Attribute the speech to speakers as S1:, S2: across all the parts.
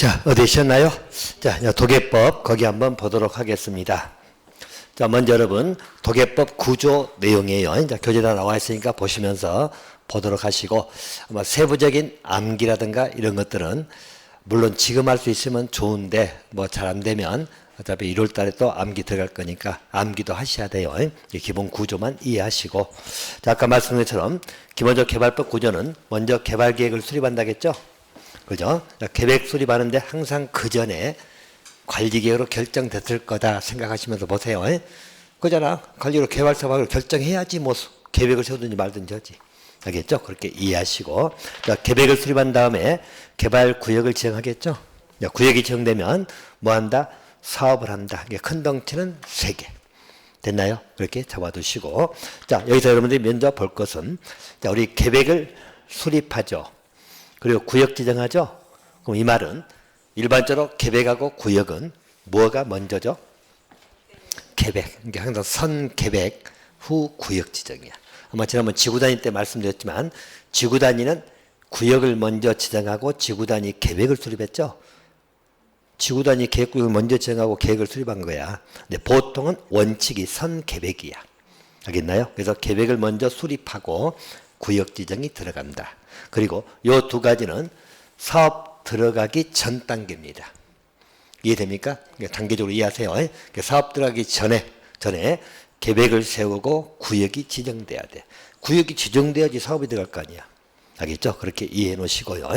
S1: 자, 어디 있었나요? 자, 도계법 거기 한번 보도록 하겠습니다. 자, 먼저 여러분 도계법 구조 내용이에요. 이제 교재에 나와 있으니까 보시면서 보도록 하시고, 아마 세부적인 암기라든가 이런 것들은 물론 지금 할 수 있으면 좋은데 뭐 잘 안 되면 어차피 1월 달에 또 암기 들어갈 거니까 암기도 하셔야 돼요. 기본 구조만 이해하시고, 자, 아까 말씀드린 것처럼 기본적 개발법 구조는 먼저 개발 계획을 수립한다겠죠? 그죠? 계획 수립하는데 항상 그 전에 관리 계획으로 결정됐을 거다 생각하시면서 보세요. 그잖아. 관리로 개발 사업을 결정해야지 뭐 계획을 세우든지 말든지 하지. 알겠죠? 그렇게 이해하시고, 자, 계획을 수립한 다음에 개발 구역을 지정하겠죠? 자, 구역이 지정되면 뭐 한다? 사업을 한다. 큰 덩치는 3개. 됐나요? 그렇게 잡아두시고, 자, 여기서 여러분들이 먼저 볼 것은, 자, 우리 계획을 수립하죠. 그리고 구역 지정하죠. 그럼 이 말은 일반적으로 계획하고 구역은 뭐가 먼저죠? 계획. 이게 항상 선 계획 후 구역 지정이야. 아마 지난번 지구단위 때 말씀드렸지만 지구단위는 구역을 먼저 지정하고 지구단위 계획을 수립했죠. 지구단위 계획구역을 먼저 지정하고 계획을 수립한 거야. 근데 보통은 원칙이 선 계획이야. 알겠나요? 그래서 계획을 먼저 수립하고 구역 지정이 들어간다. 그리고 요 두 가지는 사업 들어가기 전 단계입니다. 이해됩니까? 단계적으로 이해하세요. 사업 들어가기 전에 계획을 세우고 구역이 지정돼야 돼. 구역이 지정돼야지 사업이 들어갈 거 아니야. 알겠죠? 그렇게 이해해 놓으시고요.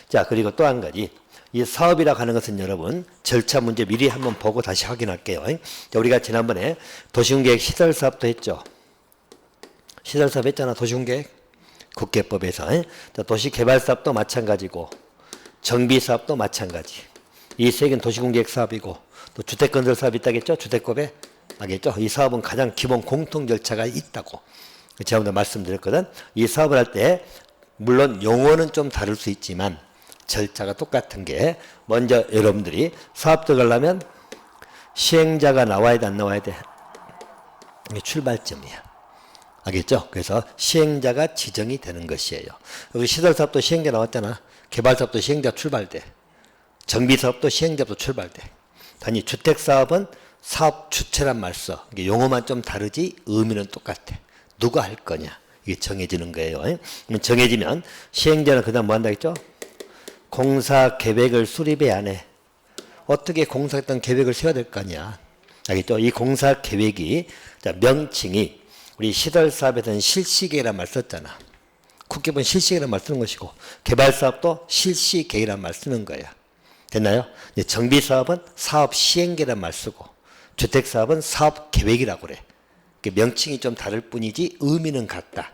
S1: 자, 그리고 또 한 가지. 이 사업이라고 하는 것은 여러분 절차 문제 미리 한번 보고 다시 확인할게요. 자, 우리가 지난번에 도시군계획 시설사업도 했죠. 시설사업 했잖아. 도시군계획 국계법에서. 자, 도시개발사업도 마찬가지고 정비사업도 마찬가지. 이 세 개는 도시군계획 사업이고 또 주택건설 사업이 있다겠죠. 주택법에. 알겠죠? 이 사업은 가장 기본 공통 절차가 있다고 제가 오늘 말씀드렸거든. 이 사업을 할 때 물론 용어는 좀 다를 수 있지만 절차가 똑같은 게, 먼저 여러분들이 사업 들어가려면 시행자가 나와야 돼, 안 나와야 돼? 이게 출발점이야. 알겠죠? 그래서 시행자가 지정이 되는 것이에요. 여기 시설사업도 시행자 나왔잖아. 개발사업도 시행자 출발돼. 정비사업도 시행자도 출발돼. 단지 주택사업은 사업 주체란 말 써. 이게 용어만 좀 다르지 의미는 똑같아. 누가 할 거냐, 이게 정해지는 거예요. 정해지면 시행자는 그 다음 뭐 한다 했죠? 공사 계획을 수립해야 하네. 어떻게 공사했던 계획을 세워야 될 거 아니야. 알겠죠? 이 공사 계획이, 자, 명칭이 우리 시설사업에서는 실시계획이란 말 썼잖아. 국계법은 실시계획이란 말 쓰는 것이고 개발사업도 실시계획이란 말 쓰는 거야. 됐나요? 정비사업은 사업시행계획이란 말 쓰고 주택사업은 사업계획이라고 그래. 명칭이 좀 다를 뿐이지 의미는 같다.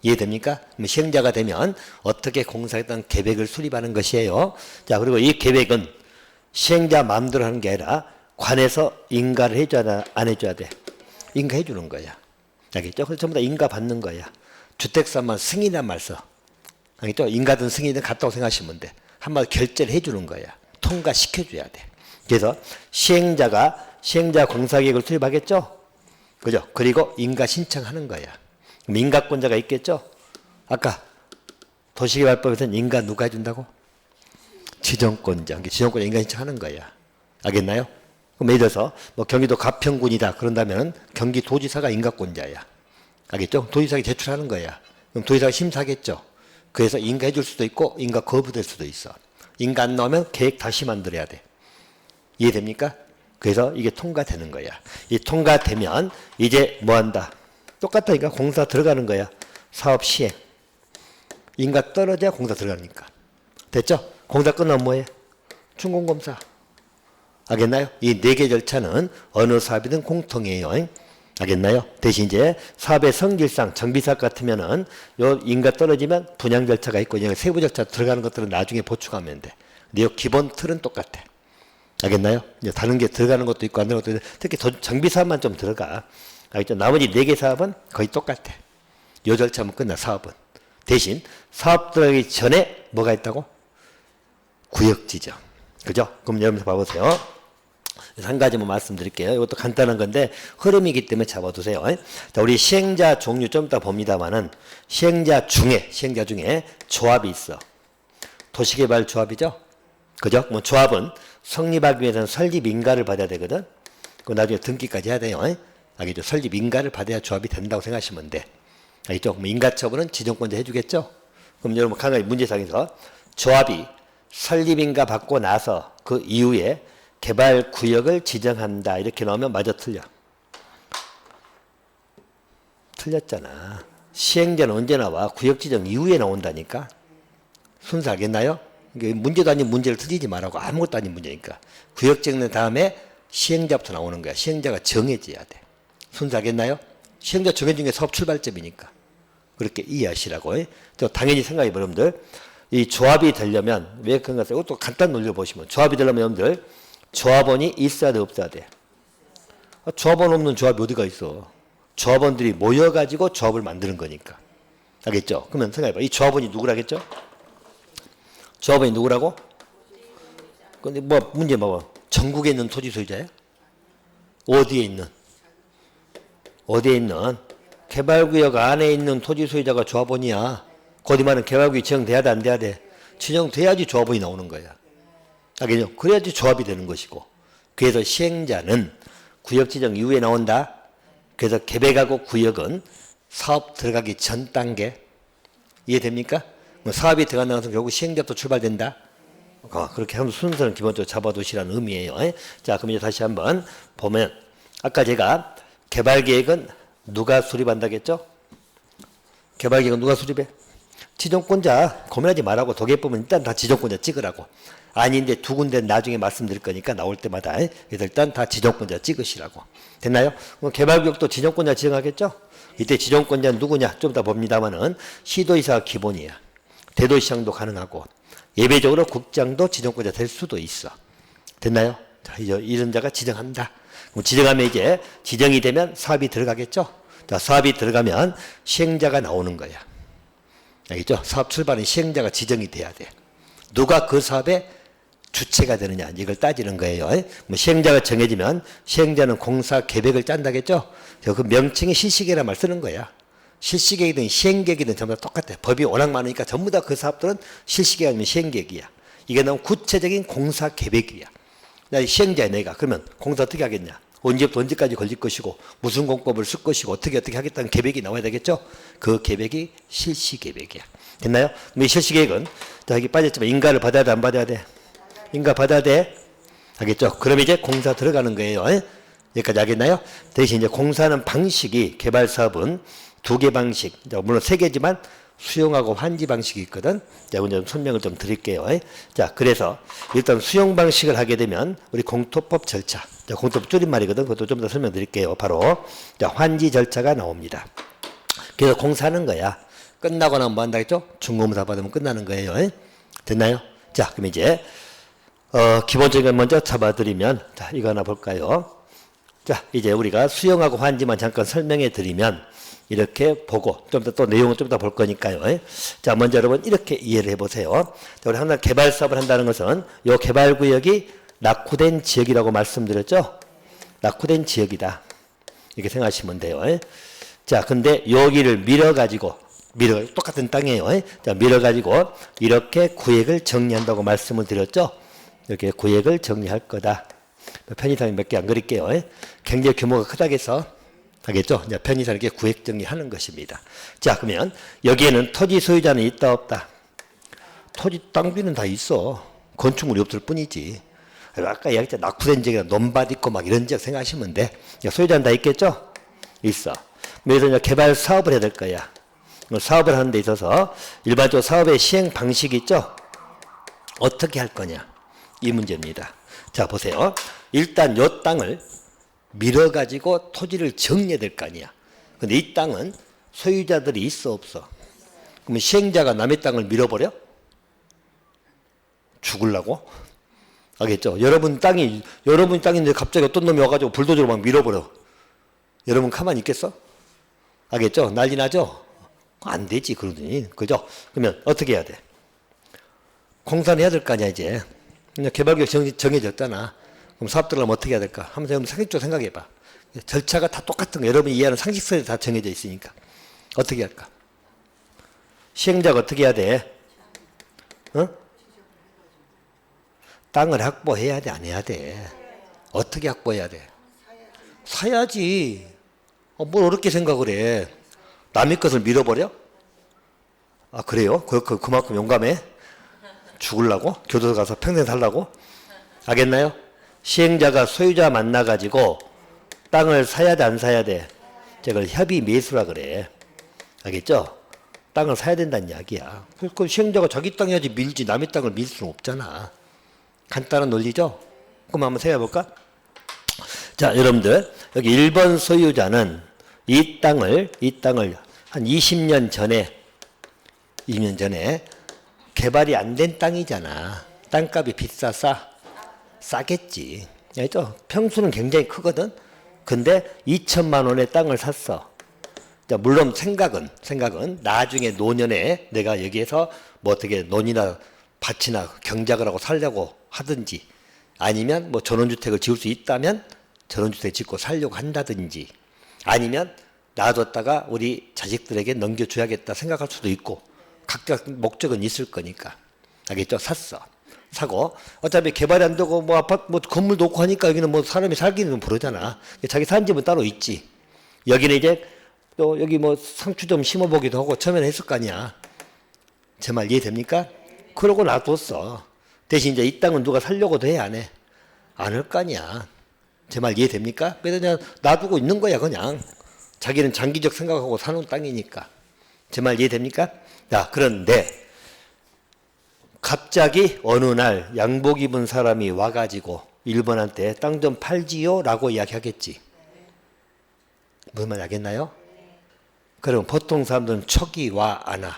S1: 이해됩니까? 시행자가 되면 어떻게 공사했던 계획을 수립하는 것이에요. 자, 그리고 이 계획은 시행자 마음대로 하는 게 아니라 관에서 인가를 해줘야 돼, 안 해줘야 돼? 인가해 주는 거야. 알겠죠? 그래서 전부 다 인가 받는 거야. 주택사업만 승인이란 말 써. 알겠죠? 인가든 승인이든 같다고 생각하시면 돼. 한마디로 결제를 해주는 거야. 통과시켜줘야 돼. 그래서 시행자 공사계획을 수립하겠죠? 그죠? 그리고 인가 신청하는 거야. 그럼 인가권자가 있겠죠? 아까 도시개발법에서는 인가 누가 해준다고? 지정권자. 지정권자 인가 신청하는 거야. 알겠나요? 그럼 예를 들어서 뭐 경기도 가평군이다 그런다면 경기도지사가 인가권자야. 알겠죠? 도지사가 제출하는 거야. 그럼 도지사가 심사하겠죠? 그래서 인가해 줄 수도 있고 인가 거부될 수도 있어. 인가 안 나오면 계획 다시 만들어야 돼. 이해됩니까? 그래서 이게 통과되는 거야. 이 통과되면 이제 뭐 한다? 똑같다니까. 공사 들어가는 거야. 사업 시행. 인가 떨어져야 공사 들어가니까. 됐죠? 공사 끝나면 뭐해? 준공검사. 알겠나요? 이 4개 절차는 어느 사업이든 공통이에요. 알겠나요? 대신 이제 사업의 성질상 정비사업 같으면은 요 인가 떨어지면 분양 절차가 있고 세부 절차 들어가는 것들은 나중에 보충하면 돼. 근데 요 기본 틀은 똑같아. 알겠나요? 이제 다른 게 들어가는 것도 있고 안 들어가는 것도 있고 특히 정비사업만 좀 들어가. 알겠죠? 나머지 4개 사업은 거의 똑같아. 요 절차만 끝나 사업은. 대신 사업 들어가기 전에 뭐가 있다고? 구역 지정. 그죠? 그럼 여러분 봐보세요. 한 가지만 말씀드릴게요. 이것도 간단한 건데 흐름이기 때문에 잡아두세요. 자, 우리 시행자 종류 좀 이따 봅니다만은 시행자 중에 조합이 있어. 도시개발 조합이죠. 그죠? 뭐 조합은 성립하기 위해서는 설립 인가를 받아야 되거든. 그 나중에 등기까지 해야 돼요. 알겠죠? 설립 인가를 받아야 조합이 된다고 생각하시면 돼. 알겠죠? 뭐 인가 처분은 지정권자 해주겠죠? 그럼 여러분 한 가지 문제상에서 조합이 설립 인가 받고 나서 그 이후에 개발 구역을 지정한다 이렇게 나오면 맞아 틀려? 틀렸잖아. 시행자는 언제 나와? 구역 지정 이후에 나온다니까. 순서 알겠나요? 이게 문제도 아닌 문제를 틀리지 말라고. 아무것도 아닌 문제니까. 구역 정된 다음에 시행자부터 나오는 거야. 시행자가 정해져야 돼. 순서 알겠나요? 시행자 정해진 게 사업 출발점이니까. 그렇게 이해하시라고. 또 당연히 생각해 보면 여러분들 이 조합이 되려면 왜 그런가 해서 이것도 간단 논리를 보시면 조합이 되려면 여러분들 조합원이 있어야 돼 없어야 돼? 조합원 없는 조합이 어디가 있어? 조합원들이 모여가지고 조합을 만드는 거니까. 알겠죠? 그러면 생각해봐. 이 조합원이 누구라겠죠? 조합원이 누구라고? 근데 뭐 문제 봐봐. 전국에 있는 토지 소유자야? 어디에 있는? 어디에 있는? 개발구역 안에 있는 토지 소유자가 조합원이야. 거기 말은 개발구역이 지정돼야 돼 안 돼야 돼? 지정돼야지 조합원이 나오는 거야. 알겠죠? 그래야지 조합이 되는 것이고. 그래서 시행자는 구역 지정 이후에 나온다. 그래서 계획하고 구역은 사업 들어가기 전 단계. 이해됩니까? 사업이 들어간다는 것은 결국 시행자부터 출발된다. 그렇게 하면 순서는 기본적으로 잡아두시라는 의미예요. 자, 그럼 이제 다시 한번 보면 아까 제가 개발계획은 누가 수립한다겠죠? 개발계획은 누가 수립해? 지정권자. 고민하지 말라고. 도계법은 일단 다 지정권자 찍으라고. 아닌데 두 군데 나중에 말씀드릴 거니까 나올 때마다. 그래서 일단 다 지정권자 찍으시라고. 됐나요? 개발구역도 지정권자 지정하겠죠? 이때 지정권자는 누구냐? 좀 이따 봅니다만은 시도의사가 기본이야. 대도시장도 가능하고 예외적으로 국장도 지정권자 될 수도 있어. 됐나요? 자, 이제 이런 자가 지정한다. 지정하면 이제 지정이 되면 사업이 들어가겠죠? 자, 사업이 들어가면 시행자가 나오는 거야. 알겠죠? 사업 출발은 시행자가 지정이 돼야 돼. 누가 그 사업의 주체가 되느냐 이걸 따지는 거예요. 뭐 시행자가 정해지면 시행자는 공사 계획을 짠다겠죠? 그 명칭이 실시계획이라는 말 쓰는 거야. 실시계획이든 시행계획이든 전부 다 똑같아. 법이 워낙 많으니까 전부 다 그 사업들은 실시계획 아니면 시행계획이야. 이게 너무 구체적인 공사 계획이야. 나 시행자야 내가. 그러면 공사 어떻게 하겠냐? 언제부터 언제까지 걸릴 것이고 무슨 공법을 쓸 것이고 어떻게 하겠다는 계획이 나와야 되겠죠? 그 계획이 실시계획이야. 됐나요? 이 실시계획은 자, 여기 빠졌지만 인가를 받아야 돼 안 받아야 돼? 인가 받아야 돼. 알겠죠? 그럼 이제 공사 들어가는 거예요. 여기까지 알겠나요? 대신 이제 공사하는 방식이 개발 사업은 두 개 방식, 물론 세 개지만 수용하고 환지 방식이 있거든. 자, 이건 좀 설명을 좀 드릴게요. 자, 그래서 일단 수용 방식을 하게 되면 우리 공토법 절차, 자, 공토법 줄임말이거든. 그것도 좀 더 설명드릴게요. 바로 자, 환지 절차가 나옵니다. 그래서 공사하는 거야. 끝나고 나면 뭐 한다 했죠? 중공사 받으면 끝나는 거예요. 됐나요? 자, 그럼 이제 기본적인 걸 먼저 잡아드리면 자, 이거 하나 볼까요? 자, 이제 우리가 수용하고 환지만 잠깐 설명해 드리면 이렇게 보고 좀 더 또 내용을 좀 더 볼 거니까요. 자, 먼저 여러분 이렇게 이해를 해보세요. 자, 우리 하나 개발 사업을 한다는 것은 이 개발구역이 낙후된 지역이라고 말씀드렸죠? 낙후된 지역이다. 이렇게 생각하시면 돼요. 자, 근데 여기를 밀어가지고 똑같은 땅이에요. 자, 밀어가지고 이렇게 구역을 정리한다고 말씀을 드렸죠? 이렇게 구역을 정리할 거다. 편의상이 몇 개 안 그릴게요. 경제 규모가 크다해서 하겠죠? 이제 편의상 이렇게 구역 정리하는 것입니다. 자, 그러면 여기에는 토지 소유자는 있다 없다? 토지 땅비는 다 있어. 건축물이 없을 뿐이지. 아까 이야기했죠. 낙후된 지역이나 논밭 있고 막 이런 지역 생각하시면 돼. 소유자는 다 있겠죠? 있어. 그래서 이제 개발 사업을 해야 될 거야. 사업을 하는 데 있어서 일반적으로 사업의 시행 방식이 있죠? 어떻게 할 거냐? 이 문제입니다. 자, 보세요. 일단 이 땅을 밀어가지고 토지를 정리해야 될 거 아니야. 근데 이 땅은 소유자들이 있어 없어? 그러면 시행자가 남의 땅을 밀어버려? 죽으려고? 알겠죠? 여러분 땅인데 갑자기 어떤 놈이 와가지고 불도저로 막 밀어버려. 여러분 가만히 있겠어? 알겠죠? 난리 나죠? 안 되지, 그러더니. 그죠? 그러면 어떻게 해야 돼? 공사는 해야 될 거 아니야, 이제. 개발구역 정해졌잖아. 그럼 사업 들어가면 어떻게 해야 될까? 한번 상식적으로 생각해봐. 절차가 다 똑같은 거. 여러분이 이해하는 상식선이 다 정해져 있으니까. 어떻게 할까? 시행자가 어떻게 해야 돼? 어? 땅을 확보해야 돼, 안 해야 돼? 어떻게 확보해야 돼? 사야지. 뭘 어렵게 생각을 해? 남의 것을 밀어버려? 아, 그래요? 그만큼 용감해? 죽으려고? 교도소 가서 평생 살라고? 알겠나요? 시행자가 소유자 만나가지고 땅을 사야 돼, 안 사야 돼? 저걸 협의 매수라 그래. 알겠죠? 땅을 사야 된다는 이야기야. 그 시행자가 자기 땅 해야지 밀지 남의 땅을 밀 수는 없잖아. 간단한 논리죠? 그럼 한번 세워볼까? 자, 여러분들 여기 1번 소유자는 이 땅을 한 20년 전에 개발이 안 된 땅이잖아. 땅값이 싸겠지. 알죠? 평수는 굉장히 크거든. 근데 2천만 원의 땅을 샀어. 자, 물론 생각은 나중에 노년에 내가 여기에서 뭐 어떻게 논이나 밭이나 경작을 하고 살려고 하든지 아니면 뭐 전원주택을 지을 수 있다면 전원주택 짓고 살려고 한다든지 아니면 놔뒀다가 우리 자식들에게 넘겨줘야겠다 생각할 수도 있고 각자 목적은 있을 거니까. 알겠죠? 사고 어차피 개발이 안 되고 뭐 아파트 뭐 건물도 없고 하니까 여기는 뭐 사람이 살기는 부르잖아. 자기 사는 집은 따로 있지. 여기는 이제 또 여기 뭐 상추 좀 심어보기도 하고 처음에는 했을 거 아니야. 제 말 이해됩니까? 그러고 놔뒀어. 대신 이제 이 땅은 누가 살려고도 해, 안 해? 안 할 거 아니야. 제 말 이해됩니까? 그냥 놔두고 있는 거야, 그냥. 자기는 장기적 생각하고 사는 땅이니까. 제 말 이해됩니까? 자, 그런데 갑자기 어느 날 양복 입은 사람이 와가지고 1번한테 땅 좀 팔지요? 라고 이야기하겠지. 무슨 말 알겠나요? 그럼 보통 사람들은 척이 와, 안 와?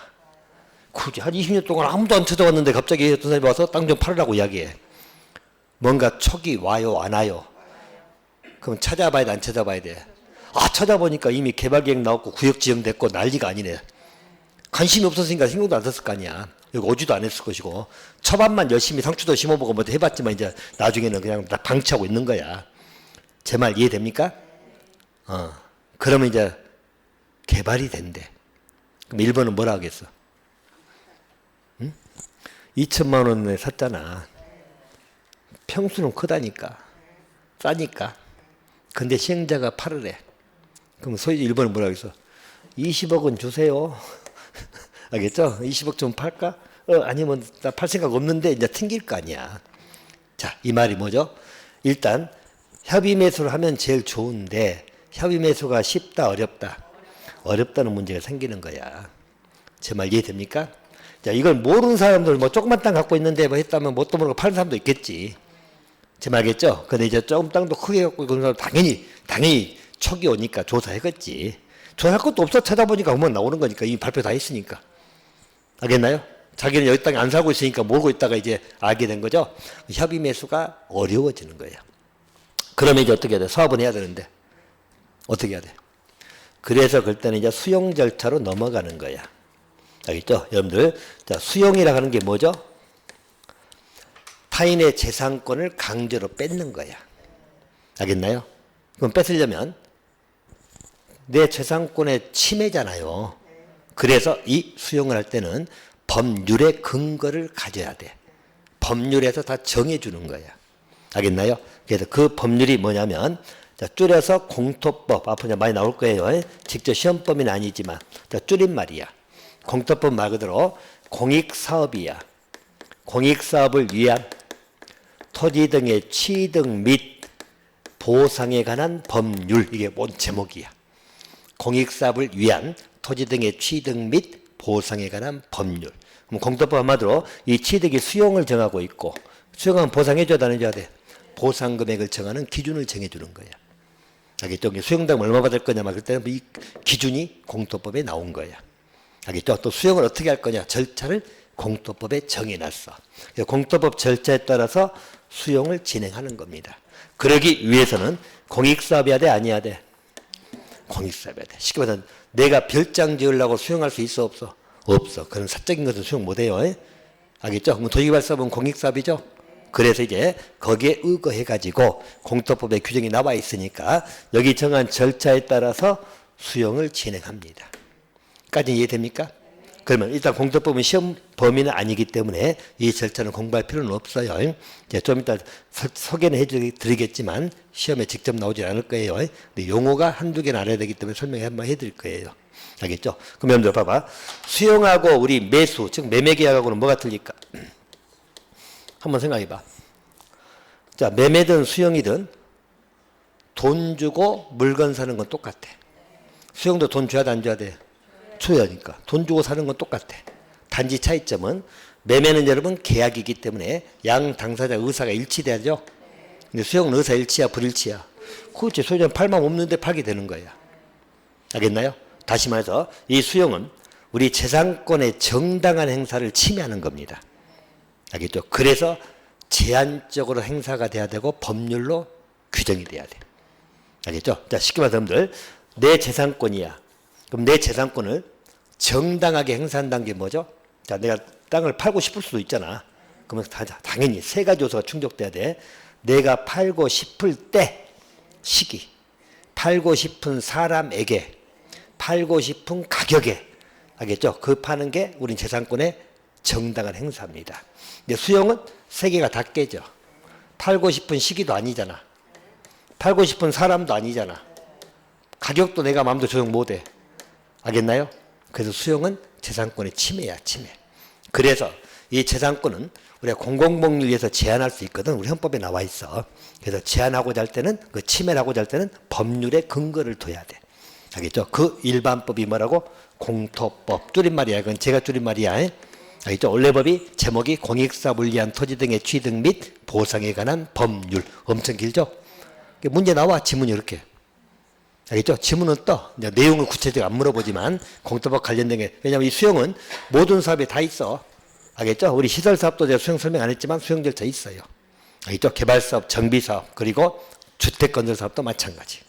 S1: 굳이 한 20년 동안 아무도 안 찾아왔는데 갑자기 어떤 사람이 와서 땅 좀 팔으라고 이야기해. 뭔가 척이 와요, 안 와요? 그럼 찾아봐야 돼, 안 찾아봐야 돼? 아, 찾아보니까 이미 개발계획 나왔고 구역 지정됐고 난리가 아니네. 관심이 없었으니까 신경도 안 썼을 거 아니야. 여기 오지도 안 했을 것이고 초반만 열심히 상추도 심어보고 뭐 해봤지만 이제 나중에는 그냥 다 방치하고 있는 거야. 제 말 이해됩니까? 그러면 이제 개발이 된대. 그럼 1번은 뭐라 하겠어? 2천만 원에 샀잖아. 평수는 크다니까. 싸니까. 근데 시행자가 팔으래. 그럼 소유자 1번은 뭐라 하겠어? 20억은 주세요. 알겠죠? 20억 좀 팔까? 아니면 나 팔 생각 없는데 이제 튕길 거 아니야. 자, 이 말이 뭐죠? 일단 협의 매수를 하면 제일 좋은데 협의 매수가 쉽다, 어렵다? 어렵다는 문제가 생기는 거야. 제 말 이해됩니까? 자, 이걸 모르는 사람들 뭐 조그만 땅 갖고 있는데 뭐 했다면 뭣도 모르고 파는 사람도 있겠지. 제 말겠죠? 근데 이제 조금 땅도 크게 갖고 그런 사람 당연히 척이 오니까 조사하겠지. 조사할 것도 없어. 찾아보니까 그만 나오는 거니까 이미 발표 다 했으니까. 알겠나요? 자기는 여기 땅에 안 살고 있으니까 모르고 있다가 이제 알게 된 거죠. 협의 매수가 어려워지는 거예요. 그러면 이제 어떻게 해야 돼? 사업은 해야 되는데 어떻게 해야 돼? 그래서 그럴 때는 이제 수용 절차로 넘어가는 거야. 알겠죠? 여러분들, 자, 수용이라고 하는 게 뭐죠? 타인의 재산권을 강제로 뺏는 거야. 알겠나요? 그럼 뺏으려면 내 재산권의 침해잖아요. 그래서 이 수용을 할 때는 법률의 근거를 가져야 돼. 법률에서 다 정해주는 거야. 알겠나요? 그래서 그 법률이 뭐냐면, 자, 줄여서 공토법, 앞으로 많이 나올 거예요. 직접 시험범위는 아니지만, 자, 줄임말이야. 공토법 말 그대로 공익사업이야. 공익사업을 위한 토지 등의 취득 및 보상에 관한 법률, 이게 뭔 제목이야. 공익사업을 위한 토지 등의 취득 및 보상에 관한 법률. 그럼 공토법 한마디로 이 취득이 수용을 정하고 있고, 수용하면 보상해줘야 안 해줘야 돼? 보상 금액을 정하는 기준을 정해주는 거야. 알겠죠? 수용당 얼마 받을 거냐 막 그럴 때는 이 기준이 공토법에 나온 거야. 알겠죠? 또 수용을 어떻게 할 거냐 절차를 공토법에 정해놨어. 공토법 절차에 따라서 수용을 진행하는 겁니다. 그러기 위해서는 공익사업이야 돼, 아니야 돼? 공익사업이야 돼. 쉽게 말하면 내가 별장 지으려고 수용할 수 있어, 없어? 없어. 그런 사적인 것은 수용 못해요. 알겠죠? 그럼 도시개발사업은 공익사업이죠? 그래서 이제 거기에 의거해가지고 공토법에 규정이 나와 있으니까 여기 정한 절차에 따라서 수용을 진행합니다. 까지 이해됩니까? 그러면 일단 공통법은 시험 범위는 아니기 때문에 이 절차는 공부할 필요는 없어요. 이제 좀 이따 소개는 해드리겠지만 시험에 직접 나오지 않을 거예요. 근데 용어가 한두 개는 알아야 되기 때문에 설명 한번 해드릴 거예요. 알겠죠? 그럼 여러분들 봐봐. 수용하고 우리 매수, 즉 매매계약하고는 뭐가 틀릴까? 한번 생각해봐. 자, 매매든 수용이든 돈 주고 물건 사는 건 똑같아. 수용도 돈 줘야 돼, 안 줘야 돼? 줘야 하니까. 돈 주고 사는 건 똑같아. 단지 차이점은 매매는 여러분 계약이기 때문에 양 당사자 의사가 일치돼야죠. 근데 수용은 의사 일치야, 불일치야? 그렇지. 소유자는 팔만 없는데 팔게 되는 거야. 알겠나요? 다시 말해서 이 수용은 우리 재산권의 정당한 행사를 침해하는 겁니다. 알겠죠? 그래서 제한적으로 행사가 돼야 되고 법률로 규정이 돼야 돼. 알겠죠? 자, 쉽게 말해서 여러분들 내 재산권이야. 그럼 내 재산권을 정당하게 행사한다는 게 뭐죠? 자, 내가 땅을 팔고 싶을 수도 있잖아. 그러면 당연히 세 가지 요소가 충족돼야 돼. 내가 팔고 싶을 때 시기, 팔고 싶은 사람에게, 팔고 싶은 가격에, 알겠죠? 그 파는 게 우린 재산권의 정당한 행사입니다. 근데 수용은 세 개가 다 깨져. 팔고 싶은 시기도 아니잖아. 팔고 싶은 사람도 아니잖아. 가격도 내가 마음대로 조정 못해. 알겠나요? 그래서 수용은 재산권의 침해야, 침해. 그래서 이 재산권은 우리가 공공복리를 위해서 제한할 수 있거든. 우리 헌법에 나와 있어. 그래서 제한하고자 할 때는, 그 침해를 하고자 할 때는 법률의 근거를 둬야 돼. 알겠죠? 그 일반법이 뭐라고? 공토법. 줄임말이야. 그건 제가 줄임말이야. 알겠죠? 원래법이 제목이 공익사업 불리한 토지 등의 취득 및 보상에 관한 법률. 엄청 길죠? 문제 나와. 지문이 이렇게. 알겠죠? 지문은 떠. 이제 내용을 구체적으로 안 물어보지만 공토법 관련된 게, 왜냐하면 이 수용은 모든 사업에 다 있어. 알겠죠? 우리 시설사업도 제가 수용 설명 안 했지만 수용 절차 있어요. 알겠죠? 개발사업, 정비사업, 그리고 주택건설사업도 마찬가지.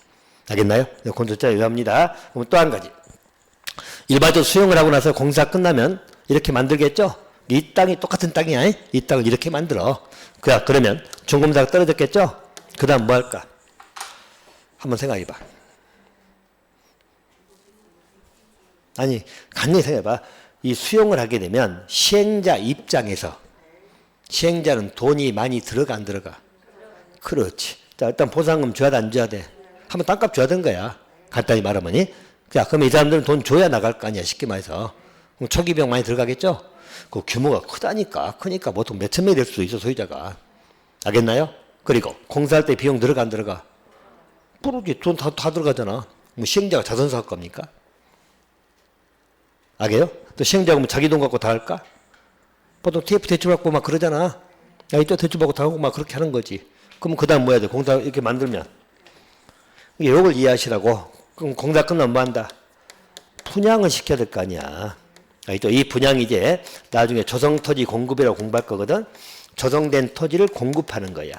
S1: 알겠나요? 공소장 유효합니다. 그럼 또 한 가지. 일반적으로 수용을 하고 나서 공사 끝나면 이렇게 만들겠죠? 이 땅이 똑같은 땅이야. 이 땅을 이렇게 만들어. 그러면 준공사가 떨어졌겠죠? 그 다음 뭐 할까? 한번 생각해봐. 아니, 간단히 생각해봐. 이 수용을 하게 되면 시행자 입장에서, 시행자는 돈이 많이 들어가 안 들어가? 그렇지. 자, 일단 보상금 줘야 돼, 안 줘야 돼? 한번 땅값 줘야 되는 거야. 간단히 말하면. 자, 그럼 이 사람들은 돈 줘야 나갈 거 아니야, 쉽게 말해서. 그럼 초기 비용 많이 들어가겠죠? 그 규모가 크다니까. 크니까 보통 몇천 명이 될 수도 있어, 소유자가. 알겠나요? 그리고 공사할 때 비용 들어가 안 들어가? 부르지. 돈 다 들어가잖아. 뭐 시행자가 자선사 할 겁니까? 알게요? 또 시행자가 뭐 자기 돈 갖고 다 할까? 보통 TF 대출 받고 막 그러잖아. 야, 이또 대출 받고 다 하고 막 그렇게 하는 거지. 그럼 그 다음 뭐 해야 돼? 공사 이렇게 만들면. 이걸 이해하시라고. 그럼 공사 끝나면 뭐 한다? 분양을 시켜야 될 거 아니야. 알겠죠? 이 분양이 이제 나중에 조성토지 공급이라고 공부할 거거든. 조성된 토지를 공급하는 거야.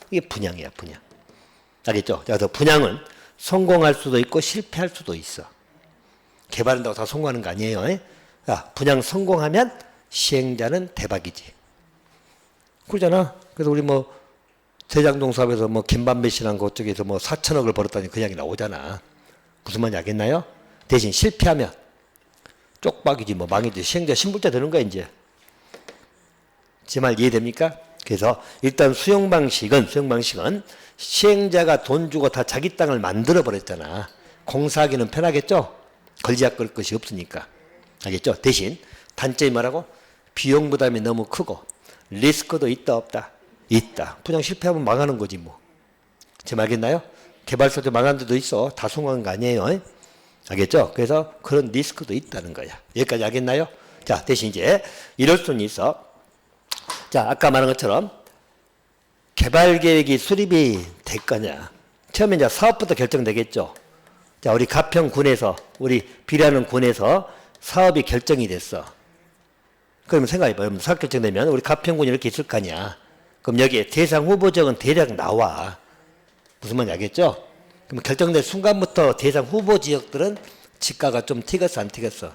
S1: 이게 분양이야, 분양. 알겠죠? 그래서 분양은 성공할 수도 있고 실패할 수도 있어. 개발한다고 다 성공하는 거 아니에요. 야, 분양 성공하면 시행자는 대박이지. 그러잖아. 그래서 우리 뭐 대장동 사업에서 뭐 김반배 씨랑 그쪽에서 뭐 4천억을 벌었다니 그 이야기 나오잖아. 무슨 말인지 알겠나요? 대신 실패하면 쪽박이지 뭐 망이지. 시행자 신불자 되는 거야 이제. 제 말 이해됩니까? 그래서 일단 수용 방식은 시행자가 돈 주고 다 자기 땅을 만들어 버렸잖아. 공사하기는 편하겠죠? 걸지약 걸 것이 없으니까. 알겠죠? 대신 단점이 뭐라고? 비용 부담이 너무 크고 리스크도 있다 없다? 있다. 분양 실패하면 망하는 거지 뭐. 제 말 알겠나요? 개발사도 망한 데도 있어. 다 성공한 거 아니에요. 알겠죠? 그래서 그런 리스크도 있다는 거야. 여기까지 알겠나요? 자, 대신 이제 이럴 수는 있어. 자, 아까 말한 것처럼 개발 계획이 수립이 될 거냐. 처음에 이제 사업부터 결정되겠죠. 자, 우리 가평군에서, 우리 비례하는 군에서 사업이 결정이 됐어. 그러면 생각해봐요. 사업 결정되면 우리 가평군이 이렇게 있을 거 아니야. 그럼 여기에 대상 후보지역은 대략 나와. 무슨 말인지 알겠죠? 그럼 결정된 순간부터 대상 후보지역들은 지가가 좀 튀겼어, 안 튀겼어?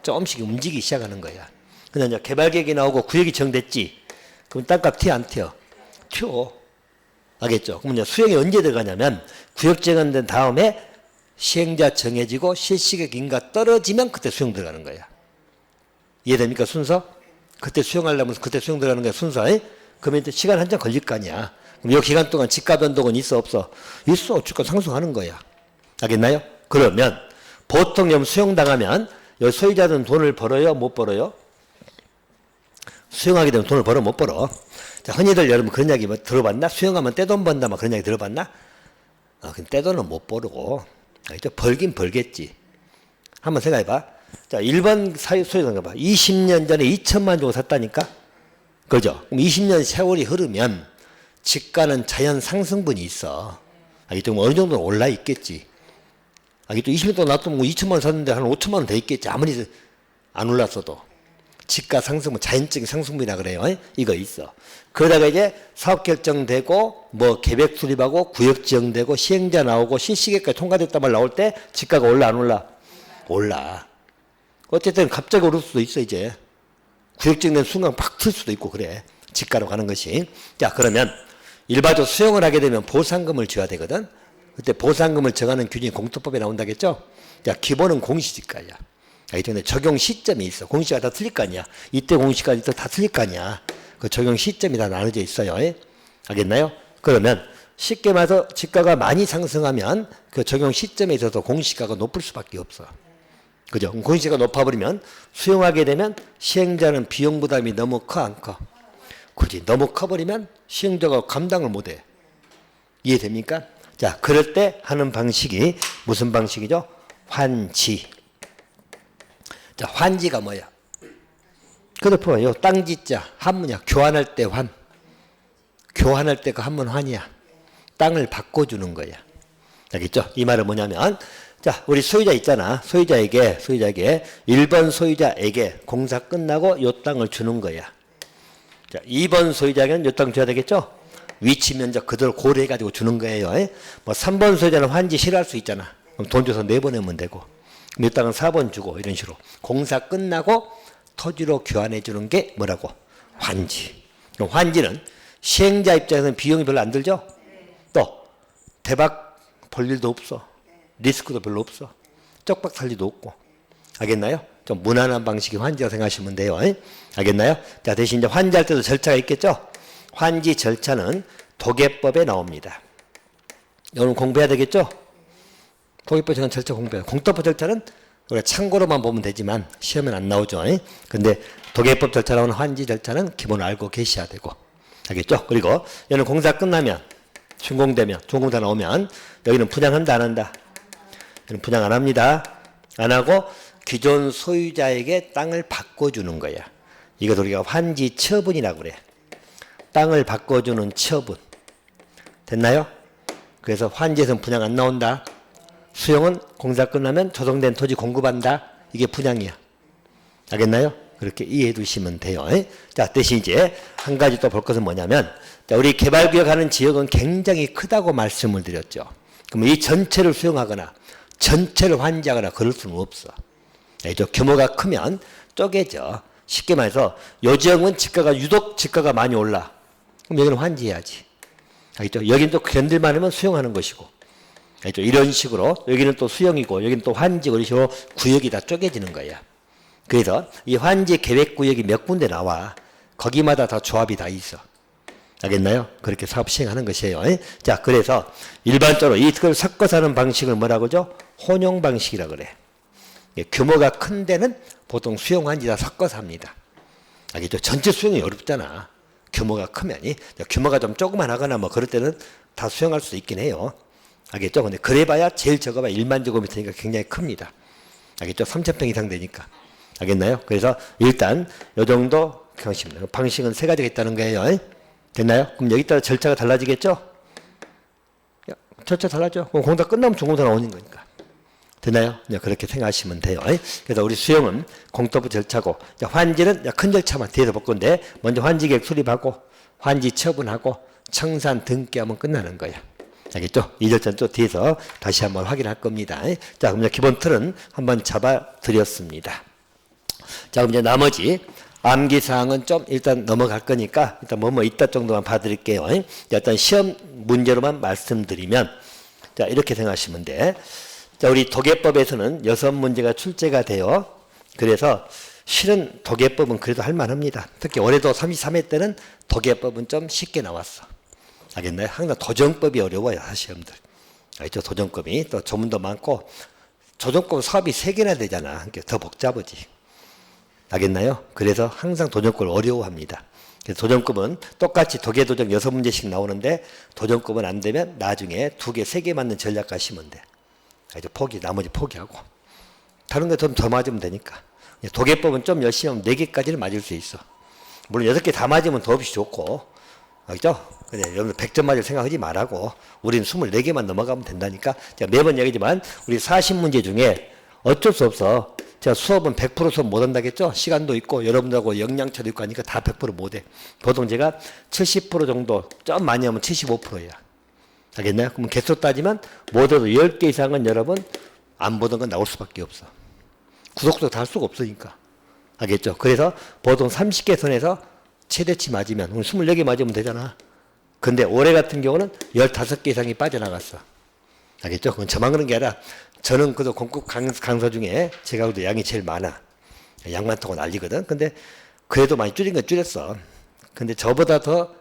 S1: 조금씩 움직이기 시작하는 거야. 근데 이제 개발계획이 나오고 구역이 정됐지. 그럼 땅값 튀어, 안 튀어? 튀어. 알겠죠? 그럼 이제 수용이 언제 들어가냐면 구역 정된 다음에 시행자 정해지고 실시계획 인가 떨어지면 그때 수용 들어가는 거야. 이해됩니까? 순서? 그때 수용하려면 그때 수용 들어가는 게 순서. 그러면 이제 시간 한 장 걸릴 거 아니야. 그럼 이 기간 동안 지가 변동은 있어 없어? 있어. 주가 상승하는 거야. 알겠나요? 그러면 보통 좀 수용당하면 요 소유자들은 돈을 벌어요? 못 벌어요? 수용하게 되면 돈을 벌어? 못 벌어? 자, 흔히들 여러분 그런 이야기 뭐 들어봤나? 수용하면 떼돈 번다 막 그런 이야기 들어봤나? 근데 떼돈은 못 벌고 알겠죠? 벌긴 벌겠지. 한번 생각해봐. 자, 1번 소유자가 봐. 20년 전에 2천만 주고 샀다니까? 그죠? 그럼 20년 세월이 흐르면 지가는 자연 상승분이 있어. 알겠죠? 어느 정도는 올라 있겠지. 알겠죠? 20년 동안 놔두면 뭐 2천만 원 샀는데 한 5천만 원 돼 있겠지. 아무리 안 올랐어도. 지가 상승분, 자연적인 상승분이라 그래요. 이거 있어. 그러다가 이제 사업 결정되고, 뭐 계획 수립하고, 구역 지정되고, 시행자 나오고, 실시계까지 통과됐단 말 나올 때 지가가 올라 안 올라? 올라. 어쨌든 갑자기 오를 수도 있어, 이제. 구역 지정된 순간 팍 틀 수도 있고, 그래. 지가로 가는 것이. 자, 그러면 일반적으로 수용을 하게 되면 보상금을 줘야 되거든. 그때 보상금을 정하는 규정이 공토법에 나온다겠죠? 자, 기본은 공시지가야. 근데 적용 시점이 있어. 공시가 다 틀릴 거 아니야. 이때 공시가 이때 다 틀릴 거 아니야. 그 적용 시점이 다 나눠져 있어요. 알겠나요? 그러면 쉽게 말해서 지가가 많이 상승하면 그 적용 시점에 있어서 공시가가 높을 수밖에 없어. 그죠? 공시가 높아버리면 수용하게 되면 시행자는 비용 부담이 너무 커, 안 커? 그렇지. 너무 커버리면 시행자가 감당을 못 해. 이해됩니까? 자, 그럴 때 하는 방식이 무슨 방식이죠? 환지. 자, 환지가 뭐야? 그래서 요 땅지자 한문이야. 교환할 때 환. 교환할 때 그 한문 환이야. 땅을 바꿔주는 거야. 알겠죠? 이 말은 뭐냐면, 자, 우리 소유자 있잖아. 소유자에게 1번 소유자에게 공사 끝나고 요 땅을 주는 거야. 자, 2번 소유자에게는 요 땅 줘야 되겠죠? 위치 면적 그대로 고려해가지고 주는 거예요. 뭐 3번 소유자는 환지 싫어할 수 있잖아. 그럼 돈 줘서 내보내면 되고. 이 땅은 4번 주고 이런 식으로 공사 끝나고 토지로 교환해 주는 게 뭐라고? 환지. 환지는 시행자 입장에서는 비용이 별로 안 들죠? 또 대박 볼 일도 없어. 리스크도 별로 없어. 쪽박 살 일도 없고. 알겠나요? 좀 무난한 방식이 환지라고 생각하시면 돼요. 알겠나요? 자, 대신 이제 환지할 때도 절차가 있겠죠? 환지 절차는 도계법에 나옵니다. 오늘 공부해야 되겠죠? 도계법 절차 공부해요. 공토법 절차는 우리가 참고로만 보면 되지만 시험엔 안 나오죠. 근데 도계법 절차 나오는 환지 절차는 기본 알고 계셔야 되고. 알겠죠? 그리고 얘는 공사 끝나면 준공되면 준공사 나오면 여기는 분양한다 안 한다? 얘는 분양 안 합니다. 안 하고 기존 소유자에게 땅을 바꿔주는 거야. 이거 우리가 환지 처분이라고 그래. 땅을 바꿔주는 처분. 됐나요? 그래서 환지에서는 분양 안 나온다. 수용은 공사 끝나면 조성된 토지 공급한다. 이게 분양이야. 알겠나요? 그렇게 이해해 두시면 돼요. 자, 대신 이제 한 가지 또 볼 것은 뭐냐면, 자, 우리 개발구역하는 지역은 굉장히 크다고 말씀을 드렸죠. 그러면 이 전체를 수용하거나 전체를 환지하거나 그럴 수는 없어. 규모가 크면 쪼개져. 쉽게 말해서 요 지역은 유독 지가가 많이 올라. 그럼 여기는 환지해야지. 알겠죠? 여기는 또 견딜만 하면 수용하는 것이고. 알겠죠? 이런 식으로 여기는 또 수용이고 여기는 또 환지고 이런 식으로 구역이 다 쪼개지는 거야. 그래서 이 환지 계획 구역이 몇 군데 나와. 거기마다 다 조합이 다 있어. 알겠나요? 그렇게 사업 시행하는 것이에요. 자, 그래서 일반적으로 이걸 섞어서 하는 방식을 뭐라고 하죠? 혼용 방식이라고 그래. 규모가 큰 데는 보통 수용 환지 다 섞어서 합니다. 알겠죠? 전체 수용이 어렵잖아. 규모가 크면. 규모가 좀 조그만하거나 뭐 그럴 때는 다 수용할 수 있긴 해요. 알겠죠? 근데 그래봐야 제일 적어봐야 1만 제곱미터니까 굉장히 큽니다. 알겠죠? 3,000평 이상 되니까. 알겠나요? 그래서 일단 요 정도 방식은 세 가지가 있다는 거예요. 됐나요? 그럼 여기 따라 절차가 달라지겠죠? 절차 달라져. 그럼 공사 끝나면 중공사 나오는 거니까. 되나요? 그렇게 생각하시면 돼요. 그래서 우리 수용은 공토부 절차고, 환지는 큰 절차만 뒤에서 볼 건데, 먼저 환지계획 수립하고, 환지 처분하고, 청산 등기하면 끝나는 거야. 알겠죠? 이 절차는 또 뒤에서 다시 한번 확인할 겁니다. 자, 그럼 이제 기본 틀은 한번 잡아 드렸습니다. 자, 그럼 이제 나머지 암기사항은 좀 일단 넘어갈 거니까, 일단 뭐뭐 있다 정도만 봐드릴게요. 일단 시험 문제로만 말씀드리면, 자, 이렇게 생각하시면 돼. 자, 우리 도계법에서는 6문제가 출제가 돼요. 그래서 실은 도계법은 그래도 할만합니다. 특히 올해도 33회 때는 도계법은 좀 쉽게 나왔어. 알겠나요? 항상 도정법이 어려워요, 시험들. 알죠? 도정법이 또 조문도 많고 조정법 사업이 3개나 되잖아. 그러니까 더 복잡하지. 알겠나요? 그래서 항상 도정법을 어려워합니다. 그래서 도정법은 똑같이 도계도정 6문제씩 나오는데 도정법은 안 되면 나중에 2개, 3개 맞는 전략 가시면 돼. 알죠? 나머지 포기하고. 다른 거 좀 더 맞으면 되니까. 도계법은 좀 열심히 하면 4개까지는 맞을 수 있어. 물론 6개 다 맞으면 더없이 좋고. 알죠? 근데 여러분들 100점 맞을 생각하지 말라고. 우리는 24개만 넘어가면 된다니까. 제가 매번 얘기지만 우리 40문제 중에 어쩔 수 없어. 제가 수업은 100% 수업 못 한다겠죠? 시간도 있고 여러분들하고 역량차도 있고 하니까 다 100% 못해. 보통 제가 70% 정도, 좀 많이 하면 75%야. 알겠나요? 그러면 개수 따지면 못해도 10개 이상은 여러분 안 보던 건 나올 수밖에 없어. 구속도 다 할 수가 없으니까. 알겠죠? 그래서 보통 30개 선에서 최대치 맞으면 24개 맞으면 되잖아. 근데 올해 같은 경우는 15개 이상이 빠져나갔어. 알겠죠? 그건 저만 그런 게 아니라 저는 그래도 공급 강사 중에 제가 그래도 양이 제일 많아. 양 많다고 난리거든. 근데 그래도 많이 줄인 건 줄였어. 근데 저보다 더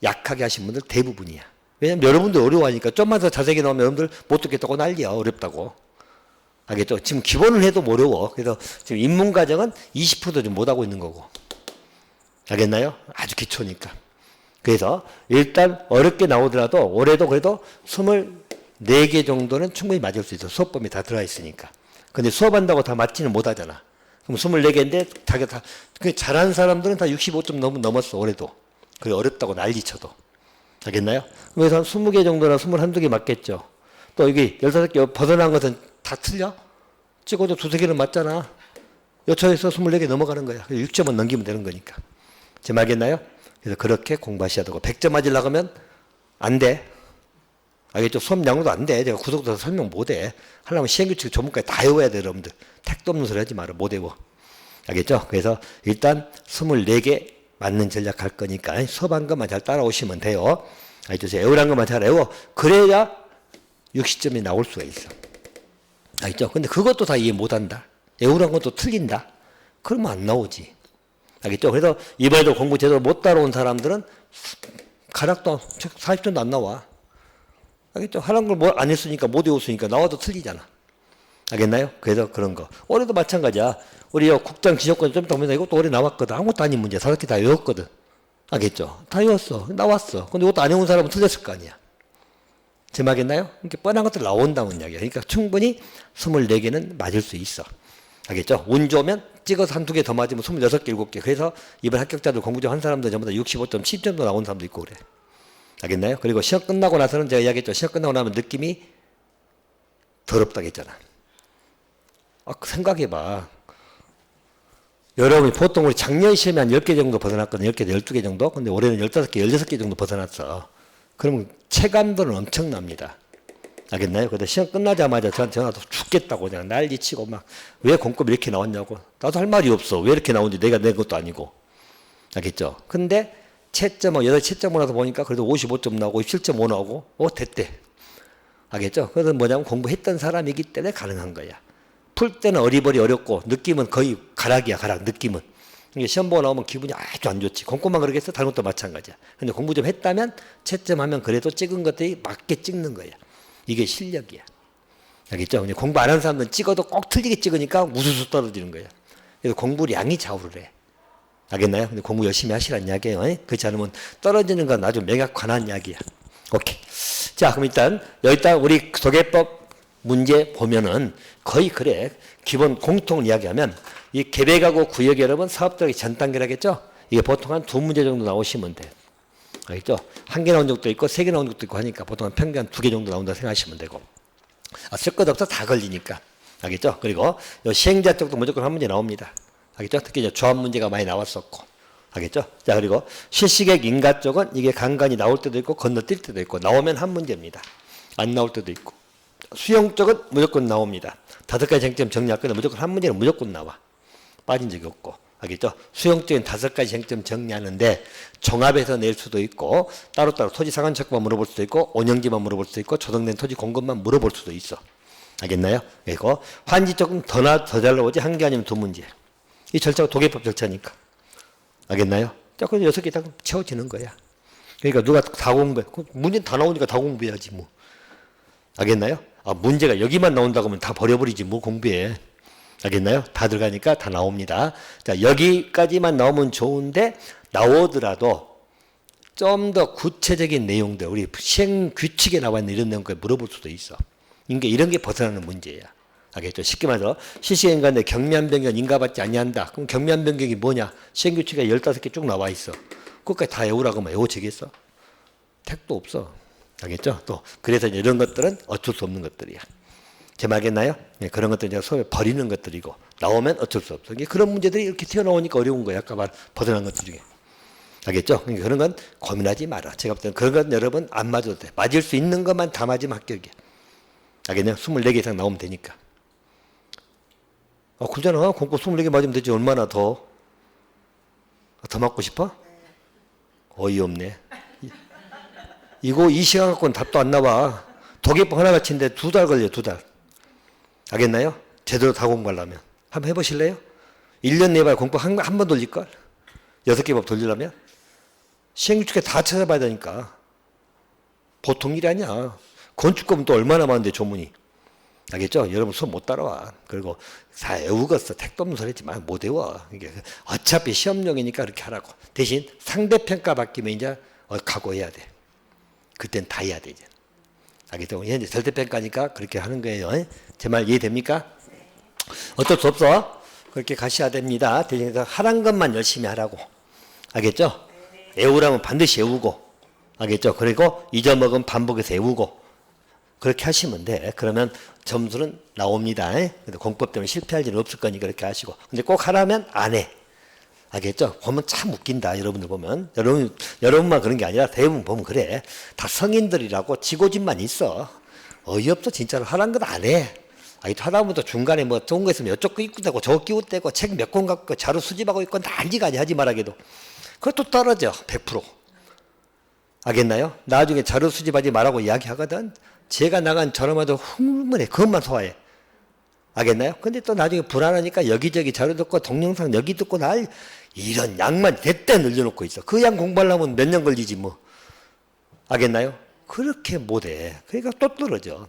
S1: 약하게 하신 분들 대부분이야. 왜냐면 여러분들 어려워하니까 좀만 더 자세하게 나오면 여러분들 못 듣겠다고 난리야. 어렵다고. 알겠죠? 지금 기본을 해도 어려워. 그래서 지금 입문 과정은 20%도 좀 못하고 있는 거고. 알겠나요? 아주 기초니까. 그래서 일단 어렵게 나오더라도 올해도 그래도 24개 정도는 충분히 맞을 수 있어. 수업범위 다 들어가 있으니까. 근데 수업한다고 다 맞지는 못하잖아. 그럼 24개인데 자기가 다, 잘하는 사람들은 다 65점 넘었어. 올해도. 그게 어렵다고 난리쳐도. 알겠나요? 그래서 20개 정도나 21개 맞겠죠. 또 여기 15개 벗어난 것은 다 틀려? 찍어도 2-3개는 맞잖아. 여차에서 24개 넘어가는 거야. 6점은 넘기면 되는 거니까. 지금 알겠나요? 그래서 그렇게 공부하셔야 되고 100점 맞으려고 하면 안 돼. 알겠죠? 수업 양도 안 돼. 제가 구속도 설명 못 해. 하려면 시행규칙 조문까지 다 외워야 돼, 여러분들. 택도 없는 소리 하지 마라. 못 외워. 알겠죠? 그래서 일단 24개 맞는 전략 할 거니까 수업한 것만 잘 따라오시면 돼요. 알겠죠? 애우란 것만 잘 외워. 그래야 60점이 나올 수가 있어. 알겠죠? 근데 그것도 다 이해 못 한다. 애우란 것도 틀린다. 그러면 안 나오지. 알겠죠? 그래서 이번에도 공부 제대로 못 따라온 사람들은 가락도 40점도 안 나와. 알겠죠? 하는 걸 안 했으니까 못 외웠으니까 나와도 틀리잖아. 알겠나요? 그래서 그런 거. 올해도 마찬가지야. 우리 국장 지적권 좀 더 보면 이것도 올해 나왔거든. 아무것도 아닌 문제. 5개 다 외웠거든. 알겠죠? 다 외웠어. 나왔어. 근데 이것도 안 외운 사람은 틀렸을 거 아니야. 제 말겠나요? 이렇게 뻔한 것들 나온다는 이야기야. 그러니까 충분히 24개는 맞을 수 있어. 알겠죠? 운 좋으면 찍어서 1-2개 더 맞으면 26개, 7개. 그래서 이번 합격자들 공부 좀 한 사람들 전부 다 65점, 10점도 나온 사람도 있고 그래. 알겠나요? 그리고 시험 끝나고 나서는 제가 이야기했죠. 시험 끝나고 나면 느낌이 더럽다고 했잖아. 생각해봐. 여러분이 보통 우리 작년 시험에 한 10개 정도 벗어났거든. 10개, 12개 정도. 근데 올해는 15개, 16개 정도 벗어났어. 그러면 체감도는 엄청납니다. 알겠나요? 근데 시험 끝나자마자 저한테 전화도 죽겠다고 그냥 난리치고 막 왜 공급 이렇게 나왔냐고. 나도 할 말이 없어. 왜 이렇게 나오는지 내가 낸 것도 아니고. 알겠죠? 근데 채점은 8채점을 나서 보니까 그래도 55점 나오고 27.5 나오고 됐대. 알겠죠? 그래서 뭐냐면 공부했던 사람이기 때문에 가능한 거야. 풀 때는 어리버리 어렵고 느낌은 거의 가락이야. 가락 느낌은. 시험 보고 나오면 기분이 아주 안 좋지. 공부만 그러겠어? 다른 것도 마찬가지야. 근데 공부 좀 했다면 채점하면 그래도 찍은 것들이 맞게 찍는 거야. 이게 실력이야. 알겠죠? 근데 공부 안 하는 사람들은 찍어도 꼭 틀리게 찍으니까 우수수 떨어지는 거야. 그래서 공부량이 좌우를 해. 알겠나요? 근데 공부 열심히 하시라는 이야기예요. 그렇지 않으면 떨어지는 건 아주 명확한 이야기야. 오케이. 자, 그럼 일단 여기다 우리 도계법 문제 보면은 거의 그래. 기본 공통을 이야기하면 이 계획하고 구역 여러분 사업들에게 전 단계라겠죠? 이게 보통 한 2문제 정도 나오시면 돼. 알겠죠? 1개 나온 적도 있고 3개 나온 적도 있고 하니까 보통 평균 한 2개 정도 나온다 생각하시면 되고. 쓸 것 없어 다 걸리니까. 알겠죠? 그리고 시행자 쪽도 무조건 한 문제 나옵니다. 알겠죠? 특히 이제 조합 문제가 많이 나왔었고. 알겠죠? 자, 그리고 실시객 인가 쪽은 이게 간간히 나올 때도 있고 건너뛸 때도 있고 나오면 한 문제입니다. 안 나올 때도 있고. 수영 쪽은 무조건 나옵니다. 5가지 쟁점 정리할 거는 무조건 한 문제는 무조건 나와. 빠진 적이 없고. 알겠죠? 수영 쪽엔 5가지 쟁점 정리하는데 종합해서 낼 수도 있고 따로따로 토지 상한척만 물어볼 수도 있고 온영지만 물어볼 수도 있고 조성된 토지 공급만 물어볼 수도 있어. 알겠나요? 그리고 환지 쪽은 더 잘 나오지 1개 아니면 2문제. 이 절차가 도계법 절차니까. 알겠나요? 자, 그래서 6개 다 채워지는 거야. 그러니까 누가 다 공부해. 문제 다 나오니까 다 공부해야지 뭐. 알겠나요? 아, 문제가 여기만 나온다고 하면 다 버려버리지 뭐 공부해. 알겠나요? 다 들어가니까 다 나옵니다. 자, 여기까지만 나오면 좋은데 나오더라도 좀 더 구체적인 내용들, 우리 시행 규칙에 나와 있는 이런 내용을 물어볼 수도 있어. 그러니까 이런 게 벗어나는 문제야. 알겠죠? 쉽게 말해서 시시행간에 경미한 변경 인가받지 아니한다. 그럼 경미한 변경이 뭐냐? 시행 규칙에 15개 쭉 나와 있어. 그것까지 다 외우라고 하면 외워지겠어? 택도 없어. 알겠죠? 또 그래서 이런 것들은 어쩔 수 없는 것들이야. 제 말겠나요? 네, 그런 것들 제가 소위 버리는 것들이고 나오면 어쩔 수 없어. 그런 문제들이 이렇게 튀어나오니까 어려운 거야. 아까 말 벗어난 것들 중에. 알겠죠? 그러니까 그런 건 고민하지 마라. 제가 볼 때는 그런 건 여러분 안 맞아도 돼. 맞을 수 있는 것만 다 맞으면 합격이야. 알겠네요? 24개 이상 나오면 되니까. 아, 그러잖아. 공부 24개 맞으면 되지. 얼마나 더 맞고 싶어? 어이없네. 이거 이 시간 갖고는 답도 안 나와. 도계법 하나같이인데 2달 걸려, 2달. 알겠나요? 제대로 다 공부하려면. 한번 해보실래요? 1년 내봐야 공부 한 번 돌릴걸? 6개 법 돌리려면? 시행규칙에 다 찾아봐야 되니까. 보통 일이 아니야. 건축법은 또 얼마나 많은데, 조문이. 알겠죠? 여러분 수업 못 따라와. 그리고 다 외우겠어. 택도 없는 소리 했지만 못 외워. 이게 어차피 시험용이니까 그렇게 하라고. 대신 상대평가 바뀌면 이제 각오해야 돼. 그땐 다 해야 돼, 이제. 알겠죠? 이제 절대평가니까 그렇게 하는 거예요. 제 말 이해됩니까? 어쩔 수 없어. 그렇게 가셔야 됩니다. 대신 하란 것만 열심히 하라고. 알겠죠? 외우라면 반드시 외우고. 알겠죠? 그리고 잊어먹은 반복해서 외우고. 그렇게 하시면 돼. 그러면 점수는 나옵니다. 근데 공법 때문에 실패할 일은 없을 거니까 그렇게 하시고. 근데 꼭 하라면 안 해. 알겠죠? 보면 참 웃긴다. 여러분들 보면. 여러분만 그런 게 아니라 대부분 보면 그래. 다 성인들이라고 지고집만 있어. 어이없어. 진짜로 하라는 건 안 해. 하다 보면 또 중간에 뭐 좋은 거 있으면 이쪽 거 입고 되고 저거 끼고 떼고 책 몇 권 갖고 자료 수집하고 있고 난리가 아니야. 하지 말아게도. 그것도 떨어져. 100%. 알겠나요? 나중에 자료 수집하지 말라고 이야기하거든. 제가 나간 전화마다 흥분해. 그것만 소화해. 알겠나요? 근데 또 나중에 불안하니까 여기저기 자료 듣고 동영상 여기 듣고 이런 양만 대때 늘려놓고 있어. 그 양 공부하려면 몇 년 걸리지 뭐. 알겠나요? 그렇게 못해. 그러니까 또 떨어져.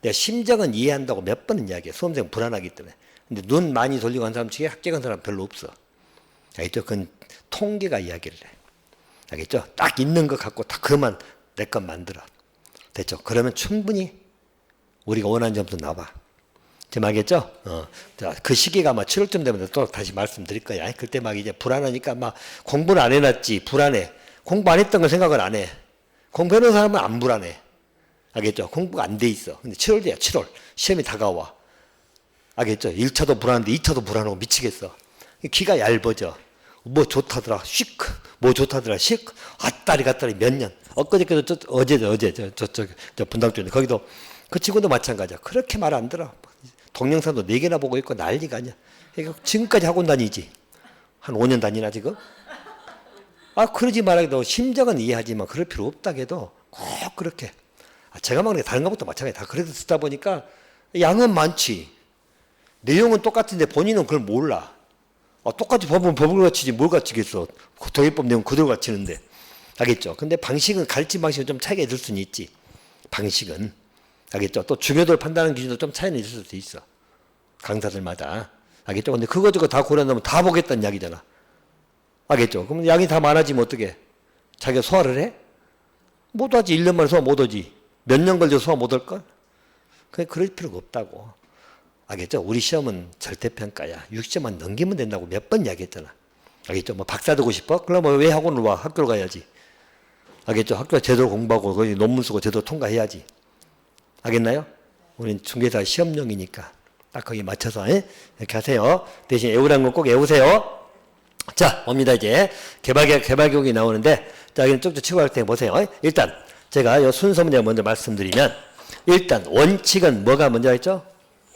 S1: 내가 심정은 이해한다고 몇 번은 이야기해. 수험생 불안하기 때문에. 근데 눈 많이 돌리고 한 사람 중에 합격한 사람 별로 없어. 알겠죠? 그건 통계가 이야기를 해. 알겠죠? 딱 있는 것 갖고 다 그만 내 것 만들어. 됐죠? 그러면 충분히 우리가 원하는 점수 나와. 지금 알겠죠? 자, 그 시기가 아마 7월쯤 되면 또 다시 말씀드릴 거야. 그때 막 이제 불안하니까 막 공부는 안 해놨지. 불안해. 공부 안 했던 걸 생각을 안 해. 공부해놓은 사람은 안 불안해. 알겠죠? 공부가 안 돼 있어. 근데 7월 돼야 7월. 시험이 다가와. 알겠죠? 1차도 불안한데 2차도 불안하고 미치겠어. 기가 얇아져. 뭐 좋다더라. 씩. 뭐 좋다더라. 씩. 왔다리 갔다리 몇 년. 엊그저께도 어제 저 분당쪽에 거기도 그 친구도 마찬가지야. 그렇게 말 안 들어. 동영상도 4개나 보고 있고 난리가 아니야. 그러니까 지금까지 학원 다니지. 한 5년 다니나 지금? 아, 그러지 말아도 심정은 이해하지만 그럴 필요 없다 해도 꼭 그렇게. 제가 막는 게 다른 것부터 마찬가지야. 다 그래도 듣다 보니까 양은 많지. 내용은 똑같은데 본인은 그걸 몰라. 똑같이 법은 법을 갖추지 뭘 갖추겠어. 도예법 내용 그대로 갖추는데. 알겠죠? 근데 방식은 가르침 방식은 좀 차이가 있을 수는 있지. 방식은. 알겠죠? 또 중요도를 판단하는 기준도 좀 차이는 있을 수도 있어. 강사들마다. 알겠죠? 근데 그거 저거 다 고려하면 다 보겠다는 이야기잖아. 알겠죠? 그럼 양이 다 많아지면 어떻게? 자기가 소화를 해? 못 하지. 1년 만에 소화 못 하지. 몇 년 걸려 소화 못 할걸? 그럴 필요가 없다고. 알겠죠? 우리 시험은 절대평가야. 60점만 넘기면 된다고 몇 번 이야기했잖아. 알겠죠? 뭐 박사 되고 싶어? 그러면 왜 학원을 와? 학교를 가야지. 알겠죠? 학교 제대로 공부하고 거기 논문 쓰고 제대로 통과해야지. 알겠나요? 우린 중개사 시험용이니까 딱 거기 맞춰서 이렇게 하세요. 대신 외우라는 건 꼭 외우세요. 자, 옵니다. 이제 개발교육이 나오는데 자, 여기는 쭉쭉 치고 갈 때 보세요. 일단 제가 이 순서 문제 먼저 말씀드리면 일단 원칙은 뭐가 먼저 있죠?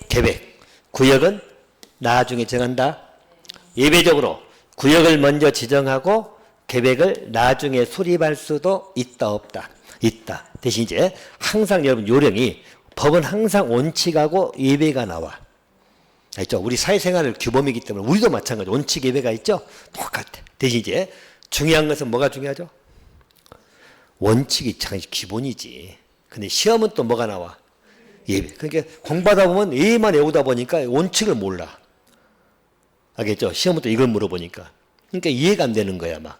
S1: 계획. 구역은 나중에 정한다. 예외적으로 구역을 먼저 지정하고 계획을 나중에 수립할 수도 있다 없다. 있다. 대신 이제 항상 여러분 요령이 법은 항상 원칙하고 예외가 나와. 알죠? 우리 사회생활을 규범이기 때문에 우리도 마찬가지. 원칙 예배가 있죠? 똑같아. 대신 이제 중요한 것은 뭐가 중요하죠? 원칙이 참 기본이지. 근데 시험은 또 뭐가 나와? 예배. 그러니까 공부하다 보면 예배만 외우다 보니까 원칙을 몰라. 알겠죠? 시험은 또 이걸 물어보니까. 그러니까 이해가 안 되는 거야, 막.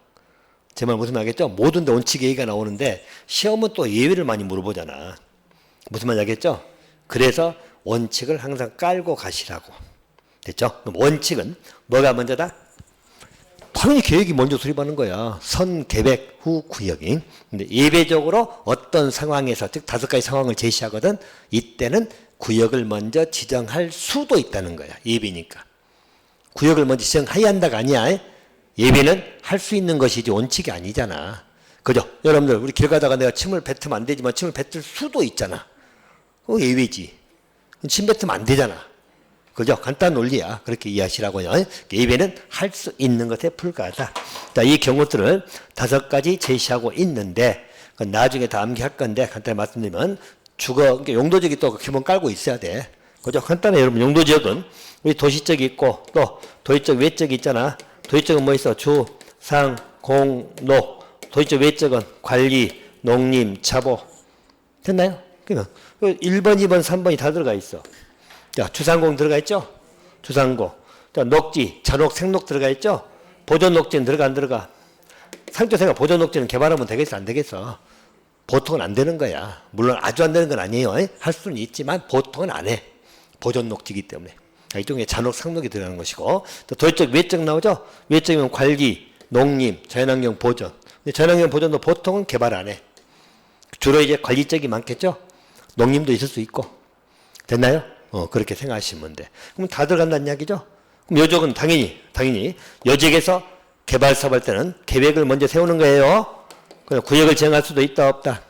S1: 제 말 무슨 말 알겠죠? 모든 데 원칙 얘기가 나오는데 시험은 또 예외를 많이 물어보잖아. 무슨 말 알겠죠? 그래서 원칙을 항상 깔고 가시라고. 됐죠? 그럼 원칙은 뭐가 먼저다? 당연히 계획이 먼저 수립하는 거야. 선, 계획, 후, 구역이. 근데 예배적으로 어떤 상황에서, 즉 5가지 상황을 제시하거든, 이때는 구역을 먼저 지정할 수도 있다는 거야. 예배니까. 구역을 먼저 지정해야 한다가 아니야. 예배는 할 수 있는 것이지 원칙이 아니잖아. 그죠? 여러분들, 우리 길 가다가 내가 침을 뱉으면 안 되지만 침을 뱉을 수도 있잖아. 그거 예배지. 침 뱉으면 안 되잖아. 그죠? 간단한 논리야. 그렇게 이해하시라고요. 예배는 할 수 있는 것에 불과하다. 자, 이 경우들을 5가지 제시하고 있는데, 나중에 다 암기할 건데, 간단히 말씀드리면, 그러니까 용도적이 또 기본 깔고 있어야 돼. 그죠? 간단해, 여러분. 용도적은, 우리 도시적이 있고, 또 도의적, 외적이 있잖아. 도의적은 뭐 있어? 주, 상, 공, 노. 도의적, 외적은 관리, 농림, 자보. 됐나요? 그러면 1번, 2번, 3번이 다 들어가 있어. 자, 주상공 들어가 있죠? 주상공. 자, 녹지, 잔혹, 생록 들어가 있죠? 보존 녹지는 들어가 안 들어가? 상조세가 보존 녹지는 개발하면 되겠어 안 되겠어? 보통은 안 되는 거야. 물론 아주 안 되는 건 아니에요. 할 수는 있지만 보통은 안 해. 보존 녹지이기 때문에. 자, 이쪽에 잔혹, 상록이 들어가는 것이고, 또 도의적, 외적 나오죠? 외적이면 관리, 농림, 자연환경 보존. 근데 자연환경 보존도 보통은 개발 안 해. 주로 이제 관리적이 많겠죠? 농림도 있을 수 있고. 됐나요? 그렇게 생각하시면 돼. 그럼 다 들어간다는 이야기죠? 그럼 여적은 당연히 여적에서 개발 사업할 때는 계획을 먼저 세우는 거예요. 그냥 구역을 정할 수도 있다, 없다?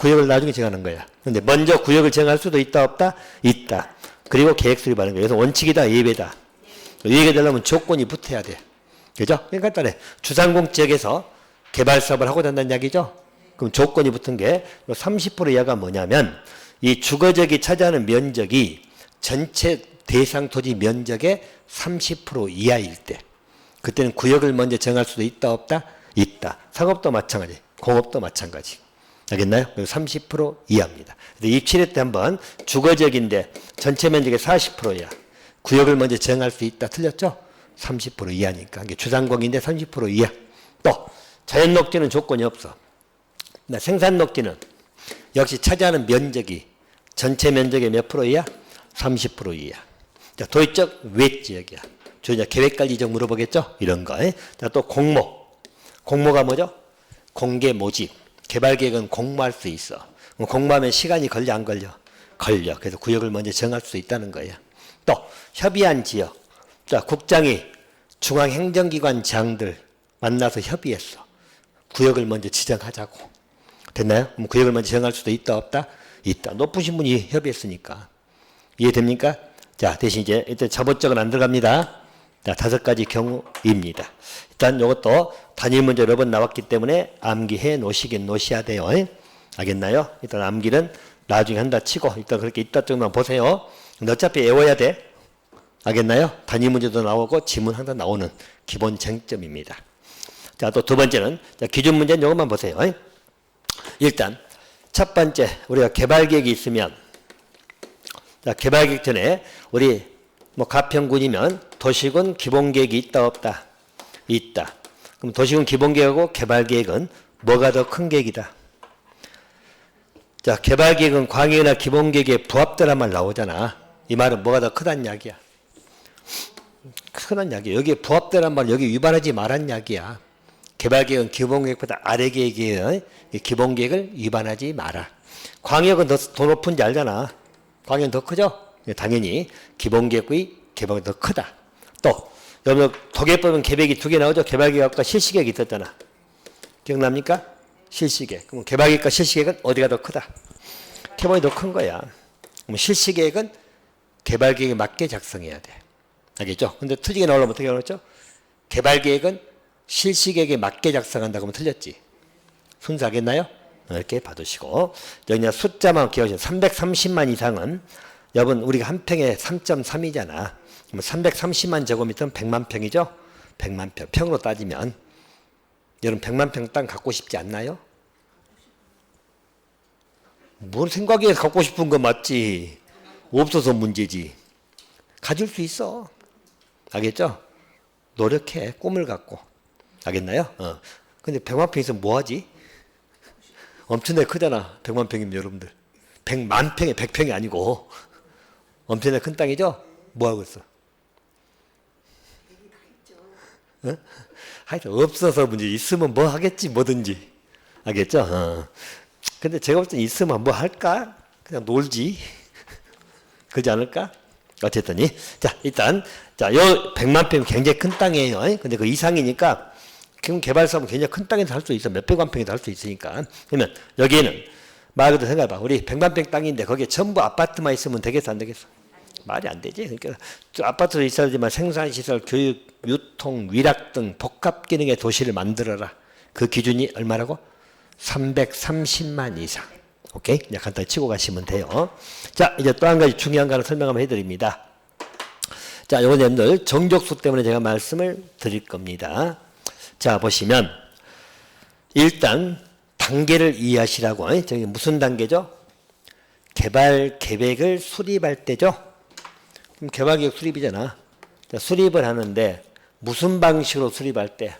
S1: 구역을 나중에 정하는 거야. 근데 먼저 구역을 정할 수도 있다, 없다? 있다. 그리고 계획 수립하는 거예요. 그래서 원칙이다, 예배다. 예배가 되려면 조건이 붙어야 돼. 그죠? 그러니까 간단해. 주상공 지역에서 개발 사업을 하고 된다는 이야기죠? 그럼 조건이 붙은 게 30% 이하가 뭐냐면 이 주거적이 차지하는 면적이 전체 대상 토지 면적의 30% 이하일 때 그때는 구역을 먼저 정할 수도 있다, 없다? 있다. 상업도 마찬가지, 공업도 마찬가지. 알겠나요? 30% 이하입니다. 27회 때 한번 주거적인데 전체 면적의 40% 이하. 구역을 먼저 정할 수 있다. 틀렸죠? 30% 이하니까. 주상공인데 30% 이하. 또 자연녹지는 조건이 없어. 생산녹지는 역시 차지하는 면적이 전체 면적의 몇 프로 이하? 30% 이하. 자, 도의적 외지역이야. 저 계획관리적 물어보겠죠? 이런 거. 자, 또 공모. 공모가 뭐죠? 공개 모집. 개발계획은 공모할 수 있어. 공모하면 시간이 걸려 안 걸려? 걸려. 그래서 구역을 먼저 정할 수 있다는 거예요. 또 협의한 지역. 자, 국장이 중앙행정기관 장들 만나서 협의했어. 구역을 먼저 지정하자고. 됐나요? 그럼 구역을 먼저 정할 수도 있다, 없다? 있다. 높으신 분이 협의했으니까. 이해됩니까? 자, 대신 이제 일단 자본적은 안 들어갑니다. 자, 5가지 경우입니다. 일단 이것도 단일 문제 여러 번 나왔기 때문에 암기해 놓으시긴 놓으셔야 돼요. 알겠나요? 일단 암기는 나중에 한다 치고 일단 그렇게 있다 정도만 보세요. 근데 어차피 외워야 돼. 알겠나요? 단일 문제도 나오고 지문 항상 나오는 기본 쟁점입니다. 자, 또 두 번째는 자, 기준 문제는 이것만 보세요. 일단 첫 번째 우리가 개발계획이 있으면 자, 개발계획 전에 우리 뭐 가평군이면 도시군 기본계획이 있다, 없다? 있다. 그럼 도시군 기본계획하고 개발계획은 뭐가 더 큰 계획이다? 자, 개발계획은 광역이나 기본계획에 부합되란 말 나오잖아. 이 말은 뭐가 더 크다는 이야기야? 크다는 이야기야. 여기에 부합되란 말 여기 위반하지 말란 이야기야. 개발계획은 기본계획보다 아래 계획이에요. 기본계획을 위반하지 마라. 광역은 더 높은지 알잖아. 광역은 더 크죠? 당연히 기본계획의 개발이 더 크다. 또 여러분 도계법은 계획이 2개 나오죠. 개발계획과 실시계획이 있었잖아. 기억납니까? 실시계획. 그럼 개발계획과 실시계획은 어디가 더 크다? 개발이 더 큰 거야. 그럼 실시계획은 개발계획에 맞게 작성해야 돼. 알겠죠? 근데 틀리게 나오려면 어떻게 나오죠? 개발계획은 실시계획에 맞게 작성한다고 하면 틀렸지. 순서 알겠나요? 이렇게 봐두시고 여기 숫자만 기억하시면 330만 이상은 여러분 우리가 한 평에 3.3이잖아. 330만 제곱미터는 100만 평이죠? 100만 평. 평으로 따지면 여러분 100만 평 땅 갖고 싶지 않나요? 뭔 생각에 갖고 싶은 거 맞지? 없어서 문제지. 가질 수 있어. 알겠죠? 노력해. 꿈을 갖고. 알겠나요? 근데 100만 평 있으면 뭐 하지? 엄청나게 크잖아. 100만 평이면 여러분들. 100만 평에 100평이 아니고 엄청나게 큰 땅이죠? 뭐 하고 있어? 하여튼 없어서 문제. 있으면 뭐 하겠지, 뭐든지. 알겠죠? 근데 제가 볼 땐 있으면 뭐 할까? 그냥 놀지. 그러지 않을까? 어쨌든, 자, 일단, 자, 요 100만 평 굉장히 큰 땅이에요. 근데 그 이상이니까, 지금 개발사업은 굉장히 큰 땅에서 할 수 있어. 몇백만 평에도 할 수 있으니까. 그러면, 여기에는, 말 그대로 생각해봐. 우리 100만 평 땅인데, 거기에 전부 아파트만 있으면 되겠어, 안 되겠어? 말이 안 되지. 그러니까, 아파트도 있어야지만 생산시설, 교육, 유통, 위락 등 복합 기능의 도시를 만들어라. 그 기준이 얼마라고? 330만 이상. 오케이? 그냥 간단히 치고 가시면 돼요. 자, 이제 또 한 가지 중요한 거 하나 설명 한번 해드립니다. 자, 요건 여러분들 정족수 때문에 제가 말씀을 드릴 겁니다. 자, 보시면 일단 단계를 이해하시라고. 저기 무슨 단계죠? 개발 계획을 수립할 때죠. 그럼 개발 계획 수립이잖아. 자, 수립을 하는데 무슨 방식으로 수립할 때?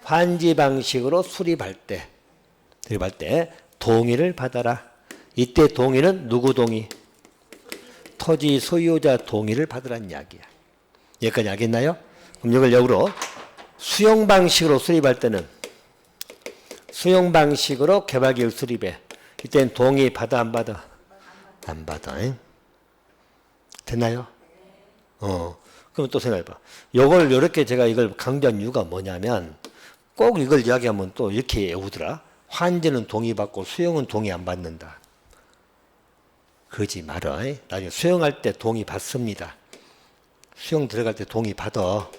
S1: 환지 방식으로 수립할 때 동의를 받아라. 이때 동의는 누구 동의? 토지 소유자 동의를 받으라는 이야기야. 여기까지 알겠나요? 그럼 이걸 역으로 수용 방식으로 수립할 때는 수용 방식으로 개발계획 수립해. 이때는 동의 받아 안 받아? 안 받아. 됐나요? 그럼 또 생각해봐. 요걸 이렇게 제가 이걸 강조한 이유가 뭐냐면 꼭 이걸 이야기하면 또 이렇게 외우더라. 환지는 동의받고 수용은 동의 안 받는다. 그러지 말아. 나중에 수용할 때 동의 받습니다. 수용 들어갈 때 동의 받아.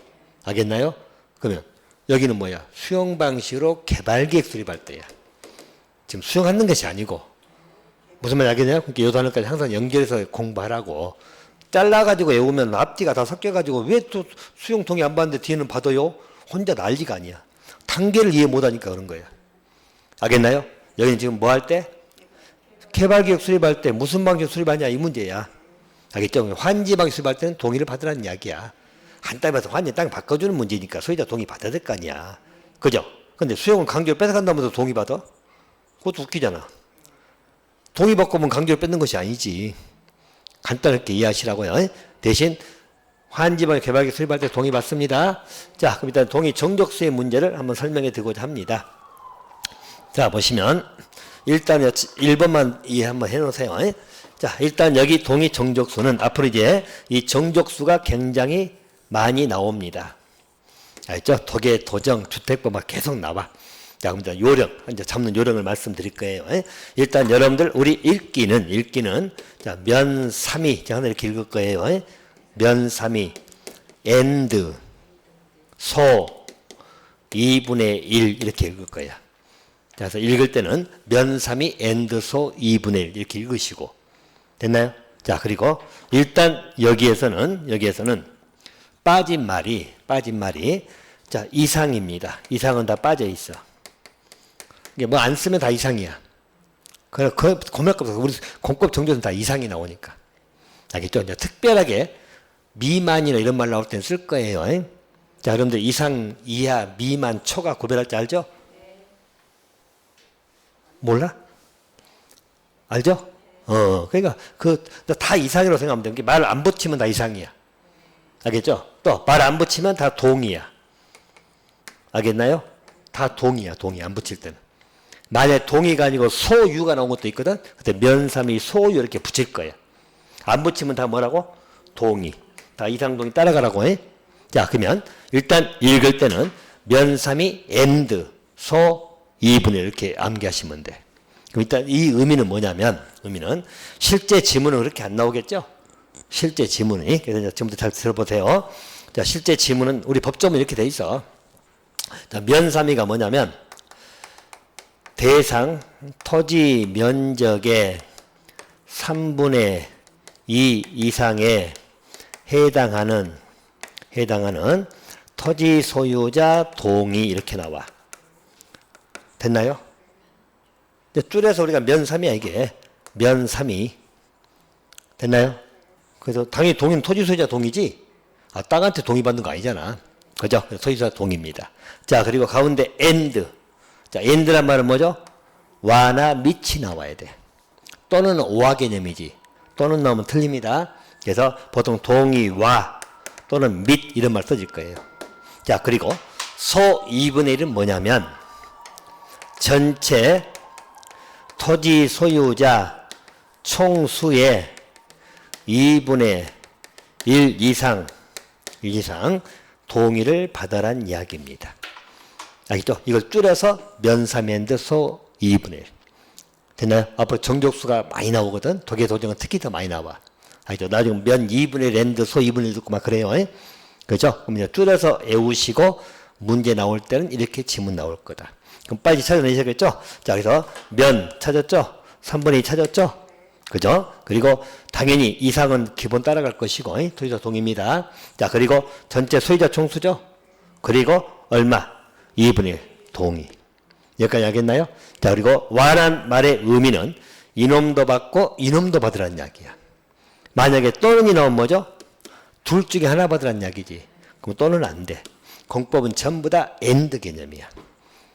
S1: 알겠나요? 그러면 여기는 뭐야? 수용 방식으로 개발계획 수립할 때야. 지금 수용하는 것이 아니고 무슨 말인지 알겠나요? 그러니까 이 단어까지 항상 연결해서 공부하라고. 잘라가지고 외우면 앞뒤가 다 섞여가지고 왜 또 수용 동의 안 받는데 뒤에는 받아요? 혼자 난리가 아니야. 단계를 이해 못하니까 그런 거야. 알겠나요? 여기는 지금 뭐 할 때? 개발계획 수립할 때 무슨 방식 수립하냐 이 문제야. 알겠죠? 환지 방식 수립할 때는 동의를 받으라는 이야기야. 한 땅에 봐서 환지 땅 바꿔주는 문제니까 소유자 동의 받아야 될 거 아니야. 그죠? 근데 수용은 강제로 뺏어간다면서 동의 받아? 그것도 웃기잖아. 동의 받고 오면 강제로 뺏는 것이 아니지. 간단하게 이해하시라고요. 대신 환지 방식 개발계획 수립할 때 동의 받습니다. 자, 그럼 일단 동의 정족수의 문제를 한번 설명해 드리고자 합니다. 자, 보시면 일단 1번만 이해 한번 해놓으세요. 자, 일단 여기 동의 정족수는 앞으로 이제 이 정족수가 굉장히 많이 나옵니다. 알죠? 도계, 도정, 주택법 막 계속 나와. 자, 그럼 이제 요령, 이제 잡는 요령을 말씀드릴 거예요. 일단 여러분들 우리 읽기는 자, 면 3이 제가 이렇게 읽을 거예요. 면 3이 and 소 2분의 1 이렇게 읽을 거야. 그래서 읽을 때는 면 3이 and 소 2분의 1 이렇게 읽으시고 됐나요? 자, 그리고 일단 여기에서는 빠진 말이 자, 이상입니다. 이상은 다 빠져 있어. 이게 뭐 안 쓰면 다 이상이야. 그래, 고민할 거 없어. 우리 공법 정조는 다 이상이 나오니까. 알겠죠? 이제 특별하게 미만이나 이런 말 나올 땐 쓸 거예요. 자, 여러분들 이상, 이하, 미만, 초가 구별할 줄 알죠? 몰라? 알죠? 그러니까 다 이상이라고 생각하면 돼. 말 안 붙이면 다 이상이야. 알겠죠? 또 말 안 붙이면 다 동이야. 알겠나요? 다 동이야. 동이 안 붙일 때는. 만약에 동이가 아니고 소유가 나온 것도 있거든. 그때 면삼이 소유 이렇게 붙일 거야. 안 붙이면 다 뭐라고? 동이. 다 이상동이 따라가라고 해. 자, 그러면 일단 읽을 때는 면삼이 and 소 2분의 이렇게 암기하시면 돼. 그럼 일단 이 의미는 뭐냐면 의미는 실제 지문은 그렇게 안 나오겠죠? 실제 지문이. 그래서 이제 지금부터 잘 들어보세요. 자, 실제 지문은 우리 법조문 이렇게 돼 있어. 자, 면삼이가 뭐냐면 대상 토지 면적의 3분의 2 이상의 해당하는 토지 소유자 동의 이렇게 나와. 됐나요? 줄여서 우리가 면3이야 이게. 면3이. 됐나요? 그래서 당연히 동의는 토지 소유자 동의지. 땅한테 동의받는 거 아니잖아. 그죠? 소유자 동의입니다. 자, 그리고 가운데 and. 자, and란 말은 뭐죠? 와나 밑이 나와야 돼. 또는 오와 개념이지. 또는 나오면 틀립니다. 그래서 보통 동의와 또는 밑 이런 말 써질 거예요. 자, 그리고 소 2분의 1은 뭐냐면 전체 토지 소유자 총수의 2분의 1 이상 동의를 받아란 이야기입니다. 알겠죠? 이걸 줄여서 면3and 소 2분의 1. 됐나요? 앞으로 정족수가 많이 나오거든. 독해 도정은 특히 더 많이 나와. 알겠죠? 나중에 면 2분의 1 and 소 2분의 1 듣고 막 그래요. 그렇죠? 그럼 이제 줄여서 외우시고 문제 나올 때는 이렇게 지문 나올 거다. 그럼 빨리 찾아내셔야겠죠? 자, 그래서 면 찾았죠? 3분의 2 찾았죠? 그죠? 그리고 당연히 이상은 기본 따라갈 것이고 토지자 동의입니다. 자, 그리고 전체 소유자 총수죠? 그리고 얼마? 2분의 1 동의. 여기까지 알겠나요? 자, 그리고 와란 말의 의미는 이놈도 받고 이놈도 받으라는 이야기야. 만약에 또는이 나오면 뭐죠? 둘 중에 하나 받으라는 이야기지. 그럼 또는 안 돼. 공법은 전부 다 and 개념이야.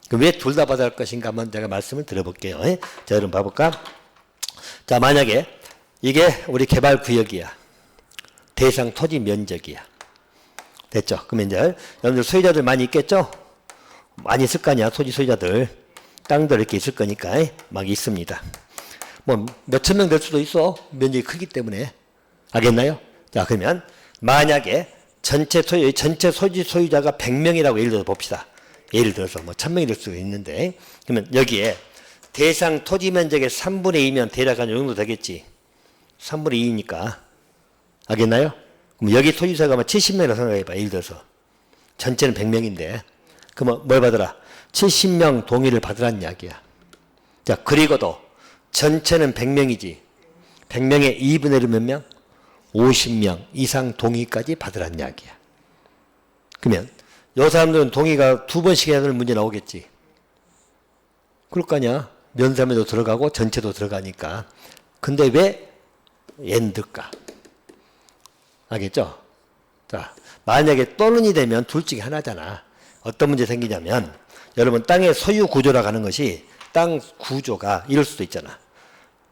S1: 그럼 왜 둘 다 받아야 할 것인가 한번 제가 말씀을 드려볼게요. 자, 여러분 봐볼까? 자, 만약에 이게 우리 개발구역이야. 대상 토지 면적이야. 됐죠? 그러면 이제 여러분들 소유자들 많이 있겠죠? 많이 있을 거 아니야. 토지 소유자들. 땅들 이렇게 있을 거니까 막 있습니다. 뭐 몇천 명 될 수도 있어. 면적이 크기 때문에. 알겠나요? 자, 그러면 만약에 전체 토지 소유자가 100명이라고 예를 들어 봅시다. 예를 들어서 뭐 1000명이 될 수도 있는데 그러면 여기에 대상 토지 면적의 3분의 2면 대략 한 이 정도 되겠지. 3분의 2니까. 알겠나요? 그럼 여기 토지소유자가 70명이라고 생각해봐. 예를 들어서. 전체는 100명인데. 그러면 뭘 받으라? 70명 동의를 받으라는 이야기야. 자, 그리고도 전체는 100명이지. 100명의 2분의 1은 몇 명? 50명 이상 동의까지 받으라는 이야기야. 그러면 요 사람들은 동의가 두 번씩 해야 되는 문제 나오겠지. 그럴 거 아니야. 면삼에도 들어가고 전체도 들어가니까. 근데 왜 and일까? 알겠죠? 자, 만약에 또는이 되면 둘 중에 하나잖아. 어떤 문제 생기냐면 여러분 땅의 소유 구조라고 하는 것이 땅 구조가 이럴 수도 있잖아.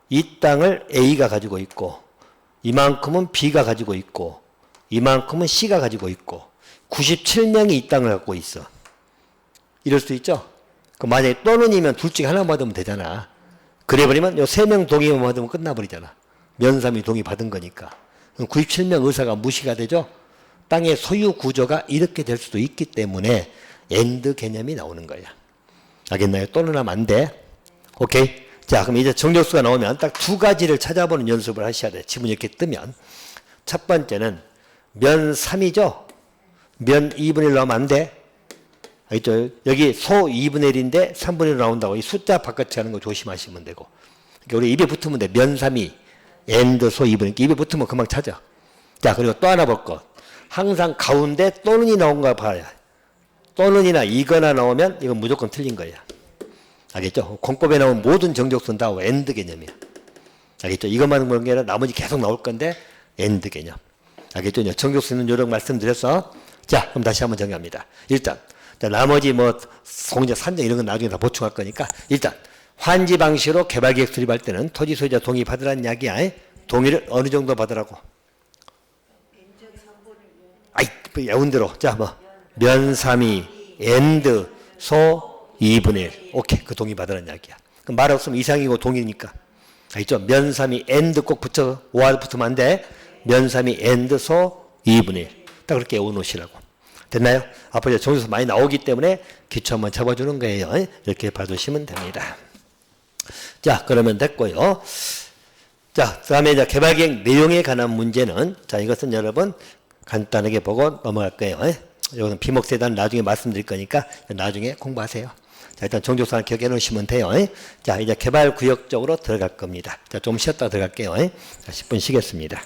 S1: 이 땅을 A가 가지고 있고 이만큼은 B가 가지고 있고 이만큼은 C가 가지고 있고 97명이 이 땅을 갖고 있어. 이럴 수 있죠? 그럼 만약에 또는이면 둘 중에 하나 받으면 되잖아. 그래버리면 요 3명 동의만 받으면 끝나버리잖아. 면삼이 동의 받은 거니까. 그럼 97명 의사가 무시가 되죠? 땅의 소유 구조가 이렇게 될 수도 있기 때문에 and 개념이 나오는 거야. 알겠나요? 또는 하면 안 돼. 오케이? 자, 그럼 이제 정족수가 나오면 딱 두 가지를 찾아보는 연습을 하셔야 돼. 지문 이렇게 뜨면. 첫 번째는 면 3이죠? 면 2분의 1 나오면 안 돼. 알겠죠? 여기 소 2분의 1인데 3분의 1 나온다고 이 숫자 바깥에 하는 거 조심하시면 되고. 그러니까 우리 입에 붙으면 돼. 면 3이 and 소 2분의 1. 입에 붙으면 금방 찾아. 자, 그리고 또 하나 볼 것. 항상 가운데 또는이 나온가 봐야. 또는이나 이거나 나오면 이건 무조건 틀린 거야. 알겠죠? 공법에 나온 모든 정족수는 다 and 개념이야. 알겠죠? 이것만 보는 게 아니라 나머지 계속 나올 건데 and 개념. 알겠죠? 정족수는 요령 말씀드렸어. 자, 그럼 다시 한번 정리합니다. 일단 자, 나머지 뭐 공적 산정 이런 건 나중에 다 보충할 거니까 일단 환지 방식으로 개발계획 수립할 때는 토지 소유자 동의 받으라는 이야기야. 동의를 어느 정도 받으라고? 아이, 외운 대로. 자, 뭐 면 3이 and 소 2분의 1. 오케이. 그 동의 받으라는 이야기야. 그럼 말 없으면 이상이고 동의니까. 알겠죠? 면 3이 and 꼭 붙여. 5화 붙으면 안 돼. 면 3이 and 소 2분의 1. 딱 그렇게 외워놓으시라고. 됐나요? 앞으로 정수수 많이 나오기 때문에 기초 한번 잡아주는 거예요. 이렇게 봐두시면 됩니다. 자, 그러면 됐고요. 자, 그 다음에 이제 개발계획 내용에 관한 문제는, 자, 이것은 여러분 간단하게 보고 넘어갈 거예요. 이거는 비목세단 나중에 말씀드릴 거니까 나중에 공부하세요. 자, 일단 정족수만 기억해 놓으시면 돼요. 자, 이제 개발구역 쪽으로 들어갈 겁니다. 자, 좀 쉬었다 들어갈게요. 자, 10분 쉬겠습니다.